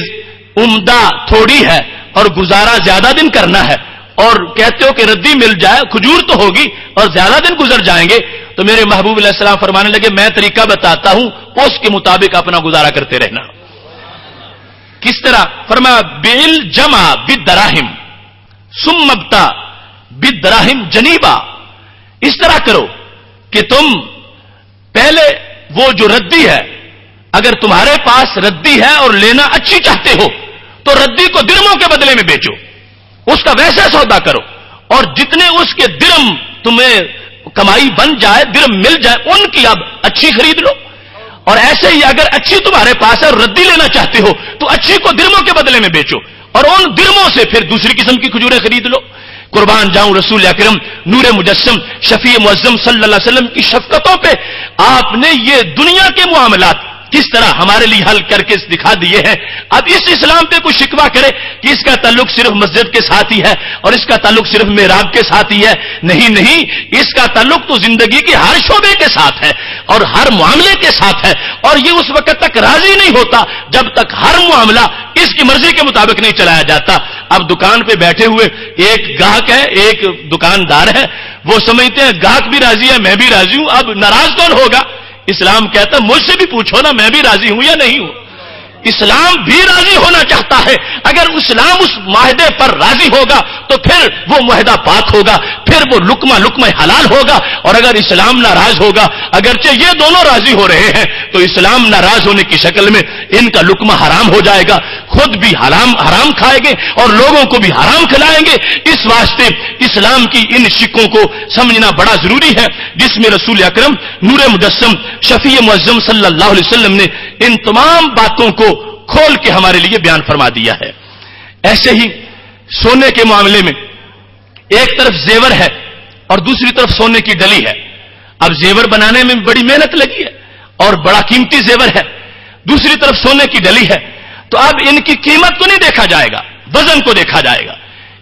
عمدہ تھوڑی ہے اور گزارا زیادہ دن کرنا ہے اور کہتے ہو کہ ردی مل جائے, کھجور تو ہوگی اور زیادہ دن گزر جائیں گے, تو میرے محبوب علیہ السلام فرمانے لگے میں طریقہ بتاتا ہوں اس کے مطابق اپنا گزارا کرتے رہنا. کس طرح؟ فرمایا بالجمع بالدراہم ثم ابتاع بالدراہم جنیبا. اس طرح کرو کہ تم پہلے وہ جو ردی ہے, اگر تمہارے پاس ردی ہے اور لینا اچھی چاہتے ہو تو ردی کو درموں کے بدلے میں بیچو, اس کا ویسا سودا کرو اور جتنے اس کے درم تمہیں کمائی بن جائے, درم مل جائے, ان کی اب اچھی خرید لو. اور ایسے ہی اگر اچھی تمہارے پاس ہے اور ردی لینا چاہتے ہو تو اچھی کو درموں کے بدلے میں بیچو اور ان درموں سے پھر دوسری قسم کی کھجوریں خرید لو. قربان جاؤں رسول اکرم نور مجسم شفیع معظم صلی اللہ علیہ وسلم کی شفقتوں پہ آپ نے یہ دنیا کے معاملات کس طرح ہمارے لیے حل کر کے دکھا دیے ہیں. اب اس اسلام پہ کوئی شکوہ کرے کہ اس کا تعلق صرف مسجد کے ساتھ ہی ہے اور اس کا تعلق صرف محراب کے ساتھ ہی ہے, نہیں, اس کا تعلق تو زندگی کے ہر شعبے کے ساتھ ہے اور ہر معاملے کے ساتھ ہے. اور یہ اس وقت تک راضی نہیں ہوتا جب تک ہر معاملہ اس کی مرضی کے مطابق نہیں چلایا جاتا. اب دکان پہ بیٹھے ہوئے ایک گاہک ہے, ایک دکاندار ہے, وہ سمجھتے ہیں گاہک بھی راضی ہے میں بھی راضی ہوں, اب ناراض کون ہوگا؟ اسلام کہتا ہے مجھ سے بھی پوچھو نا میں بھی راضی ہوں یا نہیں ہوں. اسلام بھی راضی ہونا چاہتا ہے. اگر اسلام اس معاہدے پر راضی ہوگا تو پھر وہ معاہدہ پاک ہوگا, پھر وہ لقمہ حلال ہوگا. اور اگر اسلام ناراض ہوگا, اگرچہ یہ دونوں راضی ہو رہے ہیں, تو اسلام ناراض ہونے کی شکل میں ان کا لقمہ حرام ہو جائے گا, خود بھی حرام کھائیں گے اور لوگوں کو بھی حرام کھلائیں گے. اس واسطے اسلام کی ان شکوں کو سمجھنا بڑا ضروری ہے جس میں رسول اکرم نور مجسم شفیع معظم صلی اللہ علیہ وسلم نے ان تمام باتوں کو کھول کے ہمارے لیے بیان فرما دیا ہے. ایسے ہی سونے کے معاملے میں ایک طرف زیور ہے اور دوسری طرف سونے کی ڈلی ہے. اب زیور بنانے میں بڑی محنت لگی ہے اور بڑا قیمتی زیور ہے, دوسری طرف سونے کی ڈلی ہے. تو اب ان کی قیمت کو نہیں دیکھا جائے گا, وزن کو دیکھا جائے گا.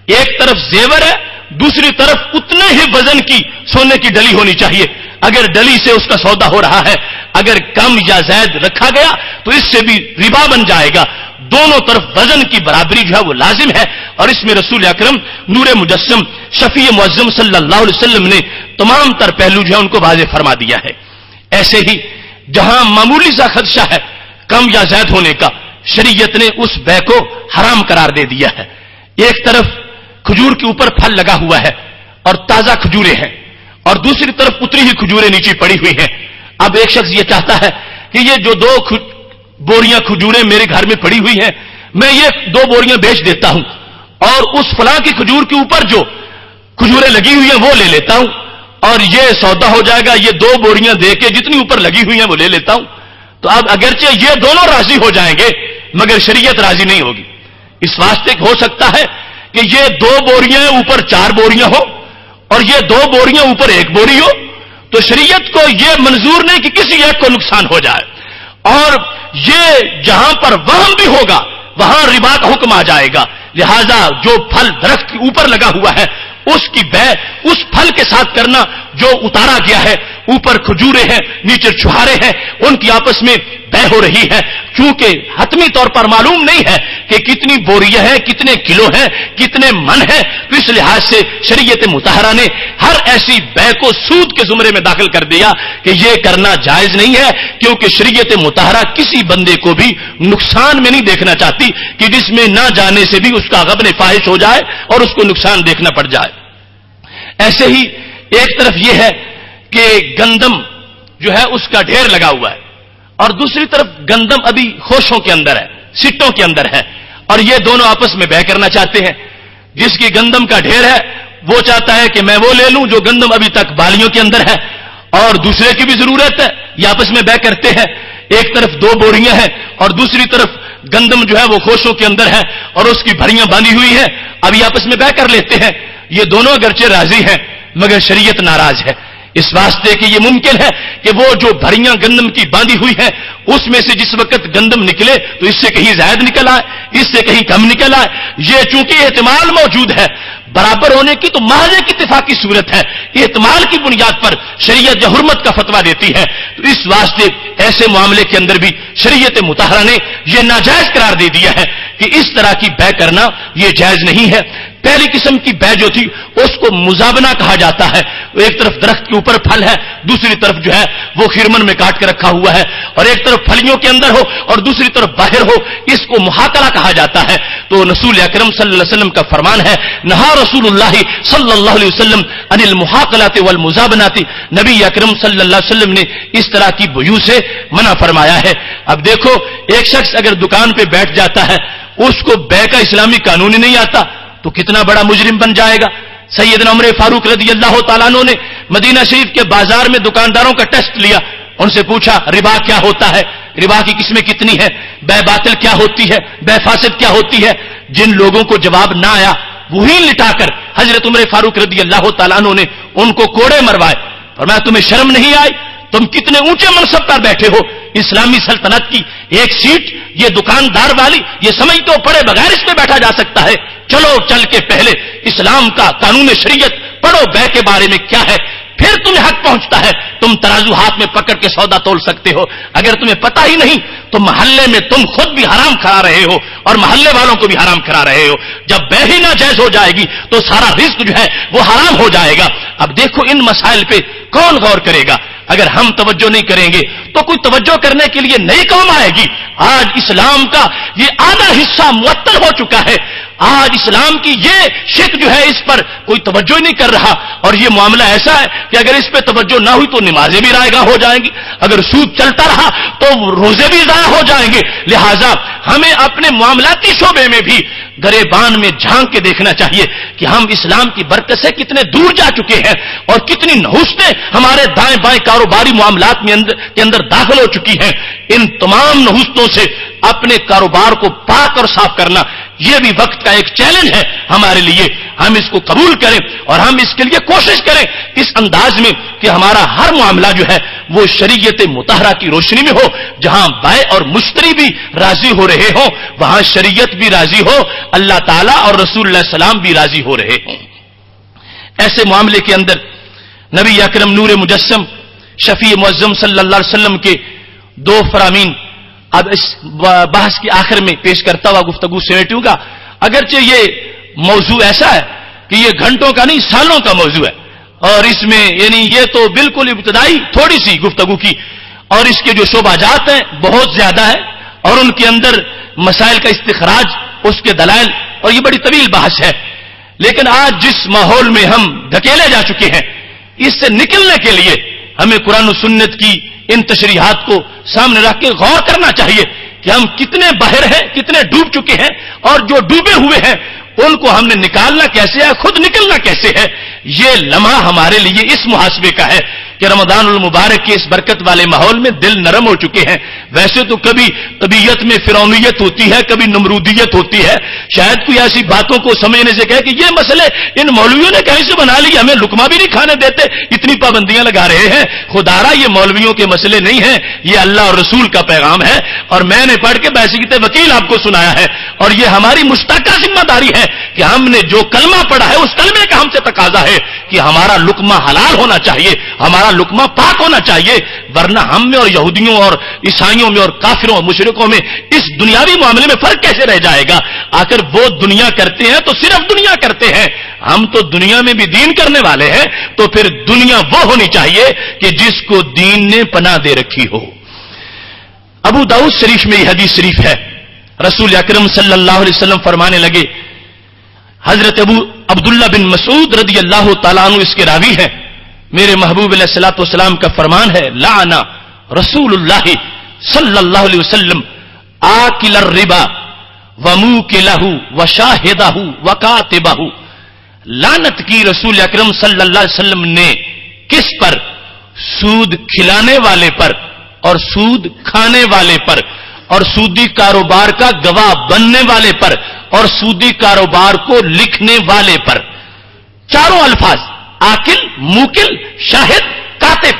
ایک طرف زیور ہے, دوسری طرف اتنے ہی وزن کی سونے کی ڈلی ہونی چاہیے. اگر ڈلی سے اس کا سودا ہو رہا ہے, اگر کم یا زائد رکھا گیا تو اس سے بھی ربا بن جائے گا. دونوں طرف وزن کی برابری جو ہے وہ لازم ہے، اور اس میں رسول اکرم نور مجسم شفیع معظم صلی اللہ علیہ وسلم نے تمام تر پہلو جو ہے ان کو واضح فرما دیا ہے۔ ایسے ہی جہاں معمولی سا خدشہ ہے کم یا زائد ہونے کا، شریعت نے اس بے کو حرام قرار دے دیا ہے۔ ایک طرف کھجور کے اوپر پھل لگا ہوا ہے اور تازہ کھجوریں ہیں، اور دوسری طرف اتری ہی کھجوریں نیچے پڑی ہوئی ہیں۔ اب ایک شخص یہ چاہتا ہے کہ یہ جو دو بوریاں کھجوریں میرے گھر میں پڑی ہوئی ہیں، میں یہ 2 بوریاں بیچ دیتا ہوں اور اس فلاں کی کھجور کے اوپر جو کھجوریں لگی ہوئی ہیں وہ لے لیتا ہوں، اور یہ سودا ہو جائے گا، یہ 2 بوریاں دے کے جتنی اوپر لگی ہوئی ہیں وہ لے لیتا ہوں۔ تو اب اگرچہ یہ دونوں راضی ہو جائیں گے مگر شریعت راضی نہیں ہوگی۔ اس واسطے ہو سکتا ہے کہ یہ 2 بوریاں اوپر 4 بوریاں ہو اور یہ 2 بوریاں اوپر 1 بوری ہو، تو شریعت کو یہ منظور نہیں کہ کسی ایک کو نقصان ہو جائے، اور یہ جہاں پر وہم بھی ہوگا وہاں ربا کا حکم آ جائے گا۔ لہذا جو پھل درخت کے اوپر لگا ہوا ہے اس کی بے اس پھل کے ساتھ کرنا جو اتارا گیا ہے، اوپر کھجورے ہیں نیچے چھہارے ہیں، ان کی آپس میں بے ہو رہی ہے، چونکہ حتمی طور پر معلوم نہیں ہے کہ کتنی بوریاں ہیں، کتنے کلو ہیں، کتنے من ہیں، تو اس لحاظ سے شریعت مطہرہ نے ہر ایسی بے کو سود کے زمرے میں داخل کر دیا کہ یہ کرنا جائز نہیں ہے، کیونکہ شریعت مطہرہ کسی بندے کو بھی نقصان میں نہیں دیکھنا چاہتی کہ جس میں نہ جانے سے بھی اس کا غبن فاحش ہو جائے اور اس کو نقصان دیکھنا پڑ جائے۔ ایسے ہی ایک طرف یہ ہے کہ گندم جو ہے اس کا ڈھیر لگا ہوا ہے، اور دوسری طرف گندم ابھی خوشوں کے اندر ہے، سٹوں کے اندر ہے، اور یہ دونوں آپس میں بے کرنا چاہتے ہیں۔ جس کی گندم کا ڈھیر ہے وہ چاہتا ہے کہ میں وہ لے لوں جو گندم ابھی تک بالیوں کے اندر ہے، اور دوسرے کی بھی ضرورت ہے، یہ آپس میں بے کرتے ہیں۔ ایک طرف 2 بوریاں ہیں اور دوسری طرف گندم جو ہے وہ خوشوں کے اندر ہے اور اس کی بھریاں باندھی ہوئی ہیں، اب یہ آپس میں بے کر لیتے ہیں۔ یہ دونوں اگرچہ راضی ہیں مگر شریعت ناراض ہے، اس واسطے کہ یہ ممکن ہے کہ وہ جو بھریاں گندم کی باندھی ہوئی ہیں اس میں سے جس وقت گندم نکلے تو اس سے کہیں زائد نکل آئے، اس سے کہیں کم نکل آئے۔ یہ چونکہ احتمال موجود ہے، برابر ہونے کی تو محض ایک اتفاقی صورت ہے، احتمال کی بنیاد پر شریعت یا حرمت کا فتویٰ دیتی ہے، تو اس واسطے ایسے معاملے کے اندر بھی شریعت مطہرہ نے یہ ناجائز قرار دے دیا ہے کہ اس طرح کی بے کرنا یہ جائز نہیں ہے۔ پہلی قسم کی بے جو تھی اس کو مزابنہ کہا جاتا ہے، ایک طرف درخت کے اوپر پھل ہے، دوسری طرف جو ہے وہ خرمن میں کاٹ کے رکھا ہوا ہے، اور ایک طرف پھلیوں کے اندر ہو اور دوسری طرف باہر ہو، اس کو محاقلہ کہا جاتا ہے۔ تو رسول اکرم صلی اللہ علیہ وسلم کا فرمان ہے، نہا رسول اللہ صلی اللہ علیہ وسلم عن المحاقلات والمزابنات، نبی اکرم صلی اللہ علیہ وسلم نے اس طرح کی بیوع سے منع فرمایا ہے۔ اب دیکھو ایک شخص اگر دکان پہ بیٹھ جاتا ہے، اس کو بے کا اسلامی قانون ہی نہیں آتا تو کتنا بڑا مجرم بن جائے گا۔ سیدنا عمر فاروق رضی اللہ تعالیٰ عنہ نے مدینہ شریف کے بازار میں دکانداروں کا ٹیسٹ لیا، ان سے پوچھا ربا کیا ہوتا ہے، ربا کی قسمیں کتنی ہیں، بے باطل کیا ہوتی ہے، بے فاسد کیا ہوتی ہے۔ جن لوگوں کو جواب نہ آیا وہی لٹا کر حضرت عمر فاروق رضی اللہ تعالیٰ عنہ نے ان کو کوڑے مروائے، فرمایا تمہیں شرم نہیں آئی، تم کتنے اونچے منصب پر بیٹھے ہو، اسلامی سلطنت کی ایک سیٹ یہ دکاندار والی، یہ سمجھتے ہو پڑے بغیر اس پہ بیٹھا جا سکتا ہے، چلو چل کے پہلے اسلام کا قانون شریعت پڑھو، بے کے بارے میں کیا ہے، پھر تمہیں حق پہنچتا ہے، تم ترازو ہاتھ میں پکڑ کے سودا تول سکتے ہو۔ اگر تمہیں پتہ ہی نہیں تو محلے میں تم خود بھی حرام کھا رہے ہو اور محلے والوں کو بھی حرام کھا رہے ہو، جب بے ہی ناجائز ہو جائے گی تو سارا رزق جو ہے وہ حرام ہو جائے گا۔ اب دیکھو ان مسائل پہ کون غور کرے گا؟ اگر ہم توجہ نہیں کریں گے تو کوئی توجہ کرنے کے لیے نئی قوم آئے گی۔ آج اسلام کا یہ آدھا حصہ معطل ہو چکا ہے، آج اسلام کی یہ شک جو ہے اس پر کوئی توجہ نہیں کر رہا، اور یہ معاملہ ایسا ہے کہ اگر اس پہ توجہ نہ ہوئی تو نمازیں بھی رائے گاہ ہو جائیں گی، اگر سود چلتا رہا تو روزے بھی ضائع ہو جائیں گے۔ لہذا ہمیں اپنے معاملاتی شعبے میں بھی گریبان میں جھانک کے دیکھنا چاہیے کہ ہم اسلام کی برکت سے کتنے دور جا چکے ہیں اور کتنی نحوستیں ہمارے دائیں بائیں کاروباری معاملات کے اندر داخل ہو چکی ہیں۔ ان تمام نحوستوں سے اپنے کاروبار کو پاک اور صاف کرنا یہ بھی وقت کا ایک چیلنج ہے ہمارے لیے، ہم اس کو قبول کریں اور ہم اس کے لیے کوشش کریں اس انداز میں کہ ہمارا ہر معاملہ جو ہے وہ شریعت مطہرہ کی روشنی میں ہو، جہاں بائع اور مشتری بھی راضی ہو رہے ہوں وہاں شریعت بھی راضی ہو، اللہ تعالیٰ اور رسول اللہ علیہ السلام بھی راضی ہو رہے ہوں۔ ایسے معاملے کے اندر نبی اکرم نور مجسم شفیع معظم صلی اللہ علیہ وسلم کے 2 فرامین اب اس بحث کی آخر میں پیش کرتا ہوا گفتگو سمیٹوں گا. اگرچہ یہ موضوع ایسا ہے کہ یہ گھنٹوں کا نہیں سالوں کا موضوع ہے, اور اس میں یعنی یہ تو بالکل ابتدائی تھوڑی سی گفتگو کی, اور اس کے جو شعبہ جات ہیں بہت زیادہ ہے, اور ان کے اندر مسائل کا استخراج, اس کے دلائل, اور یہ بڑی طویل بحث ہے. لیکن آج جس ماحول میں ہم دھکیلے جا چکے ہیں, اس سے نکلنے کے لیے ہمیں قرآن و سنت کی ان تشریحات کو سامنے رکھ کے غور کرنا چاہیے کہ ہم کتنے باہر ہیں, کتنے ڈوب چکے ہیں, اور جو ڈوبے ہوئے ہیں ان کو ہم نے نکالنا کیسے ہے, خود نکلنا کیسے ہے. یہ لمحہ ہمارے لیے اس محاسبے کا ہے کہ رمضان المبارک کے اس برکت والے ماحول میں دل نرم ہو چکے ہیں. ویسے تو کبھی طبیعت میں فرعونیت ہوتی ہے, کبھی نمرودیت ہوتی ہے. شاید کوئی ایسی باتوں کو سمجھنے سے کہے کہ یہ مسئلے ان مولویوں نے کہیں سے بنا لی, ہمیں لقمہ بھی نہیں کھانے دیتے, اتنی پابندیاں لگا رہے ہیں. خدارا یہ مولویوں کے مسئلے نہیں ہیں, یہ اللہ اور رسول کا پیغام ہے, اور میں نے پڑھ کے بحثیت وکیل آپ کو سنایا ہے. اور یہ ہماری مشترکہ ذمہ داری ہے کہ ہم نے جو کلمہ پڑھا ہے اس کلمے کا ہم سے تقاضا ہے کہ ہمارا لقمہ حلال ہونا چاہیے, ہمارا لقمہ پاک ہونا چاہیے, ورنہ ہم میں اور یہودیوں اور عیسائیوں میں اور کافروں اور مشرکوں میں اس دنیاوی معاملے میں فرق کیسے رہ جائے گا؟ آخر وہ دنیا کرتے ہیں تو صرف دنیا کرتے ہیں, ہم تو دنیا میں بھی دین کرنے والے ہیں. تو پھر دنیا وہ ہونی چاہیے کہ جس کو دین نے پناہ دے رکھی ہو. ابو داؤد شریف میں یہ حدیث شریف ہے, رسول اکرم صلی اللہ علیہ وسلم فرمانے لگے, حضرت ابو عبداللہ بن مسعود رضی اللہ تعالیٰ عنہ اس کے راوی ہیں, میرے محبوب علیہ الصلوۃ والسلام کا فرمان ہے, لعن رسول اللہ صلی اللہ علیہ وسلم آکل الربا وموکلہ وشاہدہ وکاتبہ. لعنت کی رسول اکرم صلی اللہ علیہ وسلم نے کس پر؟ سود کھلانے والے پر, اور سود کھانے والے پر, اور سودی کاروبار کا گواہ بننے والے پر, اور سودی کاروبار کو لکھنے والے پر. چاروں الفاظ آکل, موکل, شاہد, کاتب.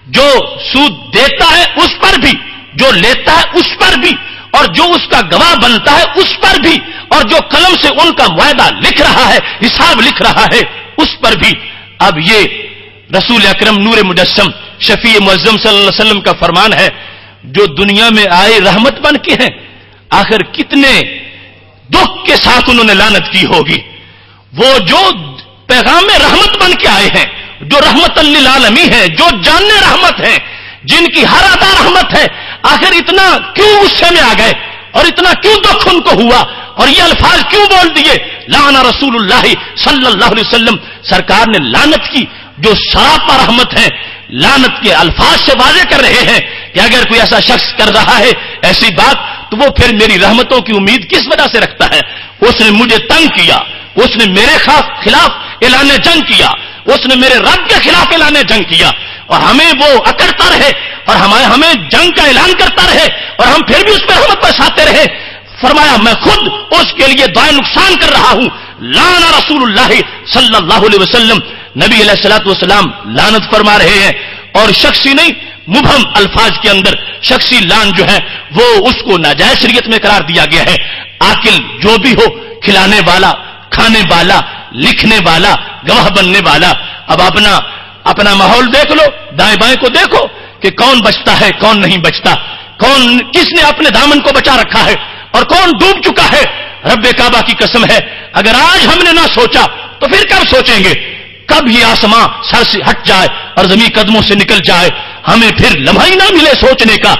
جو سود دیتا ہے اس پر بھی, جو لیتا ہے اس پر بھی, اور جو اس کا گواہ بنتا ہے اس پر بھی, اور جو قلم سے ان کا معاہدہ لکھ رہا ہے, حساب لکھ رہا ہے, اس پر بھی. اب یہ رسول اکرم نور مجسم شفیع معظم صلی اللہ علیہ وسلم کا فرمان ہے, جو دنیا میں آئے رحمت بن کے ہیں, آخر کتنے دکھ کے ساتھ انہوں نے لعنت کی ہوگی. وہ جو پیغام رحمت بن کے آئے ہیں, جو رحمت للعالمین ہیں, جو جاننے رحمت ہیں, جن کی ہر ادا رحمت ہے, آخر اتنا کیوں غصے میں آ گئے, اور اتنا کیوں دکھ ان کو ہوا, اور یہ الفاظ کیوں بول دیے؟ لعن رسول اللہ صلی اللہ علیہ وسلم, سرکار نے لعنت کی. جو سراپا رحمت ہے, لعنت کے الفاظ سے واضح کر رہے ہیں کہ اگر کوئی ایسا شخص کر رہا ہے ایسی بات, تو وہ پھر میری رحمتوں کی امید کس وجہ سے رکھتا ہے؟ اس نے مجھے تنگ کیا, اس نے میرے خلاف اعلان جنگ کیا, اس نے میرے رب کے خلاف اعلان جنگ کیا, اور ہمیں وہ اکڑتا رہے, اور ہمیں جنگ کا اعلان کرتا رہے, اور ہم پھر بھی اس پہ رحمت برساتے رہے. فرمایا میں خود اس کے لیے دعائیں نقصان کر رہا ہوں. لعن رسول اللہ صلی اللہ علیہ وسلم, نبی علیہ الصلوۃ والسلام لعنت فرما رہے ہیں, اور شخصی نہیں, مبہم الفاظ کے اندر شخصی لعن جو ہے وہ اس کو ناجائز شریعت میں قرار دیا گیا ہے. آکل جو بھی ہو, کھلانے والا, کھانے والا, لکھنے والا, گواہ بننے والا. اب اپنا ماحول دیکھ لو, دائیں بائیں کو دیکھو کہ کون بچتا ہے, کون نہیں بچتا, کس نے اپنے دامن کو بچا رکھا ہے, اور کون ڈوب چکا ہے. رب کعبہ کی قسم ہے, اگر آج ہم نے نہ سوچا تو پھر کب سوچیں گے؟ کب یہ آسماں سر سے ہٹ جائے اور زمین قدموں سے نکل جائے, ہمیں پھر لمحہ ہی نہ ملے سوچنے کا.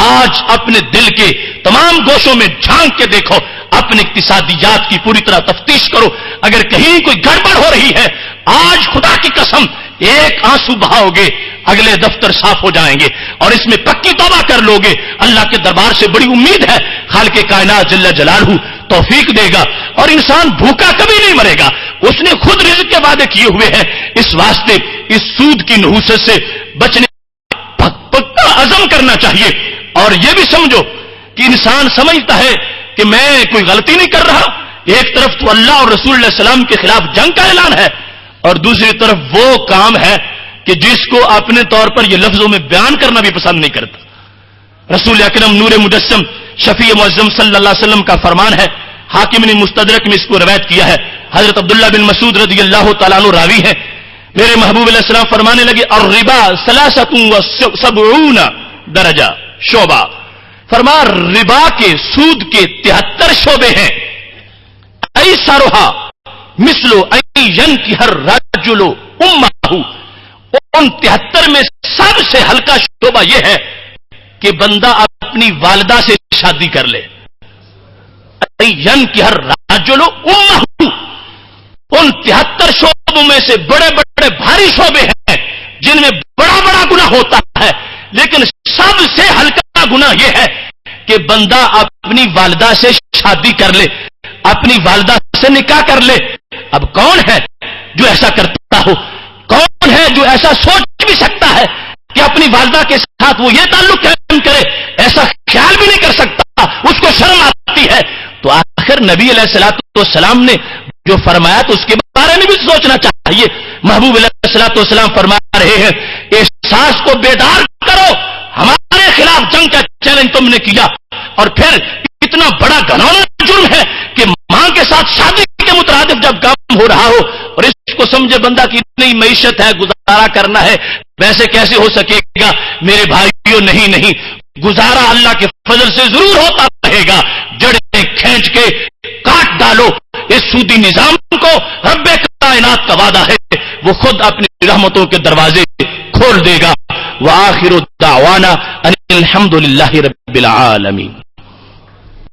آج اپنے دل کے تمام گوشوں میں جھانک کے دیکھو, اپنے اقتصادیات کی پوری طرح تفتیش کرو. اگر کہیں کوئی گڑبڑ ہو رہی ہے, آج خدا کی قسم ایک آنسو بہاؤ گے, اگلے دفتر صاف ہو جائیں گے, اور اس میں پکی توبہ کر لو گے. اللہ کے دربار سے بڑی امید ہے, خالق کائنات جل جلالہ توفیق دے گا, اور انسان بھوکا کبھی نہیں مرے گا. اس نے خود رزق کے وعدے کیے ہوئے ہیں. اس واسطے اس سود کی نحوست سے بچنے پکا عزم کرنا چاہیے. اور یہ بھی سمجھو کہ انسان سمجھتا ہے کہ میں کوئی غلطی نہیں کر رہا. ایک طرف تو اللہ اور رسول اللہ علیہ السلام کے خلاف جنگ کا اعلان ہے, اور دوسری طرف وہ کام ہے کہ جس کو اپنے طور پر یہ لفظوں میں بیان کرنا بھی پسند نہیں کرتا. رسول اکرم نور مجسم شفیع معظم صلی اللہ علیہ وسلم کا فرمان ہے, حاکم نے مستدرک میں اس کو روایت کیا ہے, حضرت عبداللہ بن مسعود رضی اللہ تعالیٰ عنہ راوی ہیں. میرے محبوب علیہ السلام فرمانے لگے, الربا 73 درجہ شعبہ, فرمایا ربا کے سود کے 73 شعبے ہیں. ایسرھا مثل ان ینکح الرجل امہ، ان 73 میں سب سے ہلکا شعبہ یہ ہے کہ بندہ اپنی والدہ سے شادی کر لے. ینکح الرجل امہ، ان 73 شعبوں میں سے بڑے بڑے بھاری شعبے ہیں جن میں بڑا بڑا گناہ ہوتا ہے، لیکن سب سے ہلکا گناہ یہ ہے کہ بندہ اپنی والدہ سے شادی کر لے، اپنی والدہ سے نکاح کر لے. اب کون ہے جو ایسا کرتا ہو؟ کون ہے جو ایسا سوچ بھی سکتا ہے کہ اپنی والدہ کے ساتھ وہ یہ تعلق قائم کرے؟ ایسا خیال بھی نہیں کر سکتا، اس کو شرم آتی ہے. تو آخر نبی علیہ الصلوۃ والسلام نے جو فرمایا تو اس کے بارے میں بھی سوچنا چاہیے. محبوب علیہ الصلوۃ والسلام فرما رہے ہیں احساس کو بیدار کرو، ہمارے خلاف جنگ کا چیلنج تم نے کیا، اور پھر اتنا بڑا گھناؤنا جرم ہے کہ ماں کے ساتھ شادی کے مترادف جب کام ہو رہا ہو اور اس کو سمجھے بندہ کی اتنی معیشت ہے، گزارا کرنا ہے، ویسے کیسے ہو سکے گا؟ میرے بھائیوں نہیں، گزارا اللہ کے فضل سے ضرور ہوتا رہے گا. جڑیں کھینچ کے کاٹ ڈالو اس سودی نظام کو. رب کائنات کا وعدہ ہے وہ خود اپنی رحمتوں کے دروازے کھول دے گا. وآخر دعوانا ان الحمد للہ رب العالمین.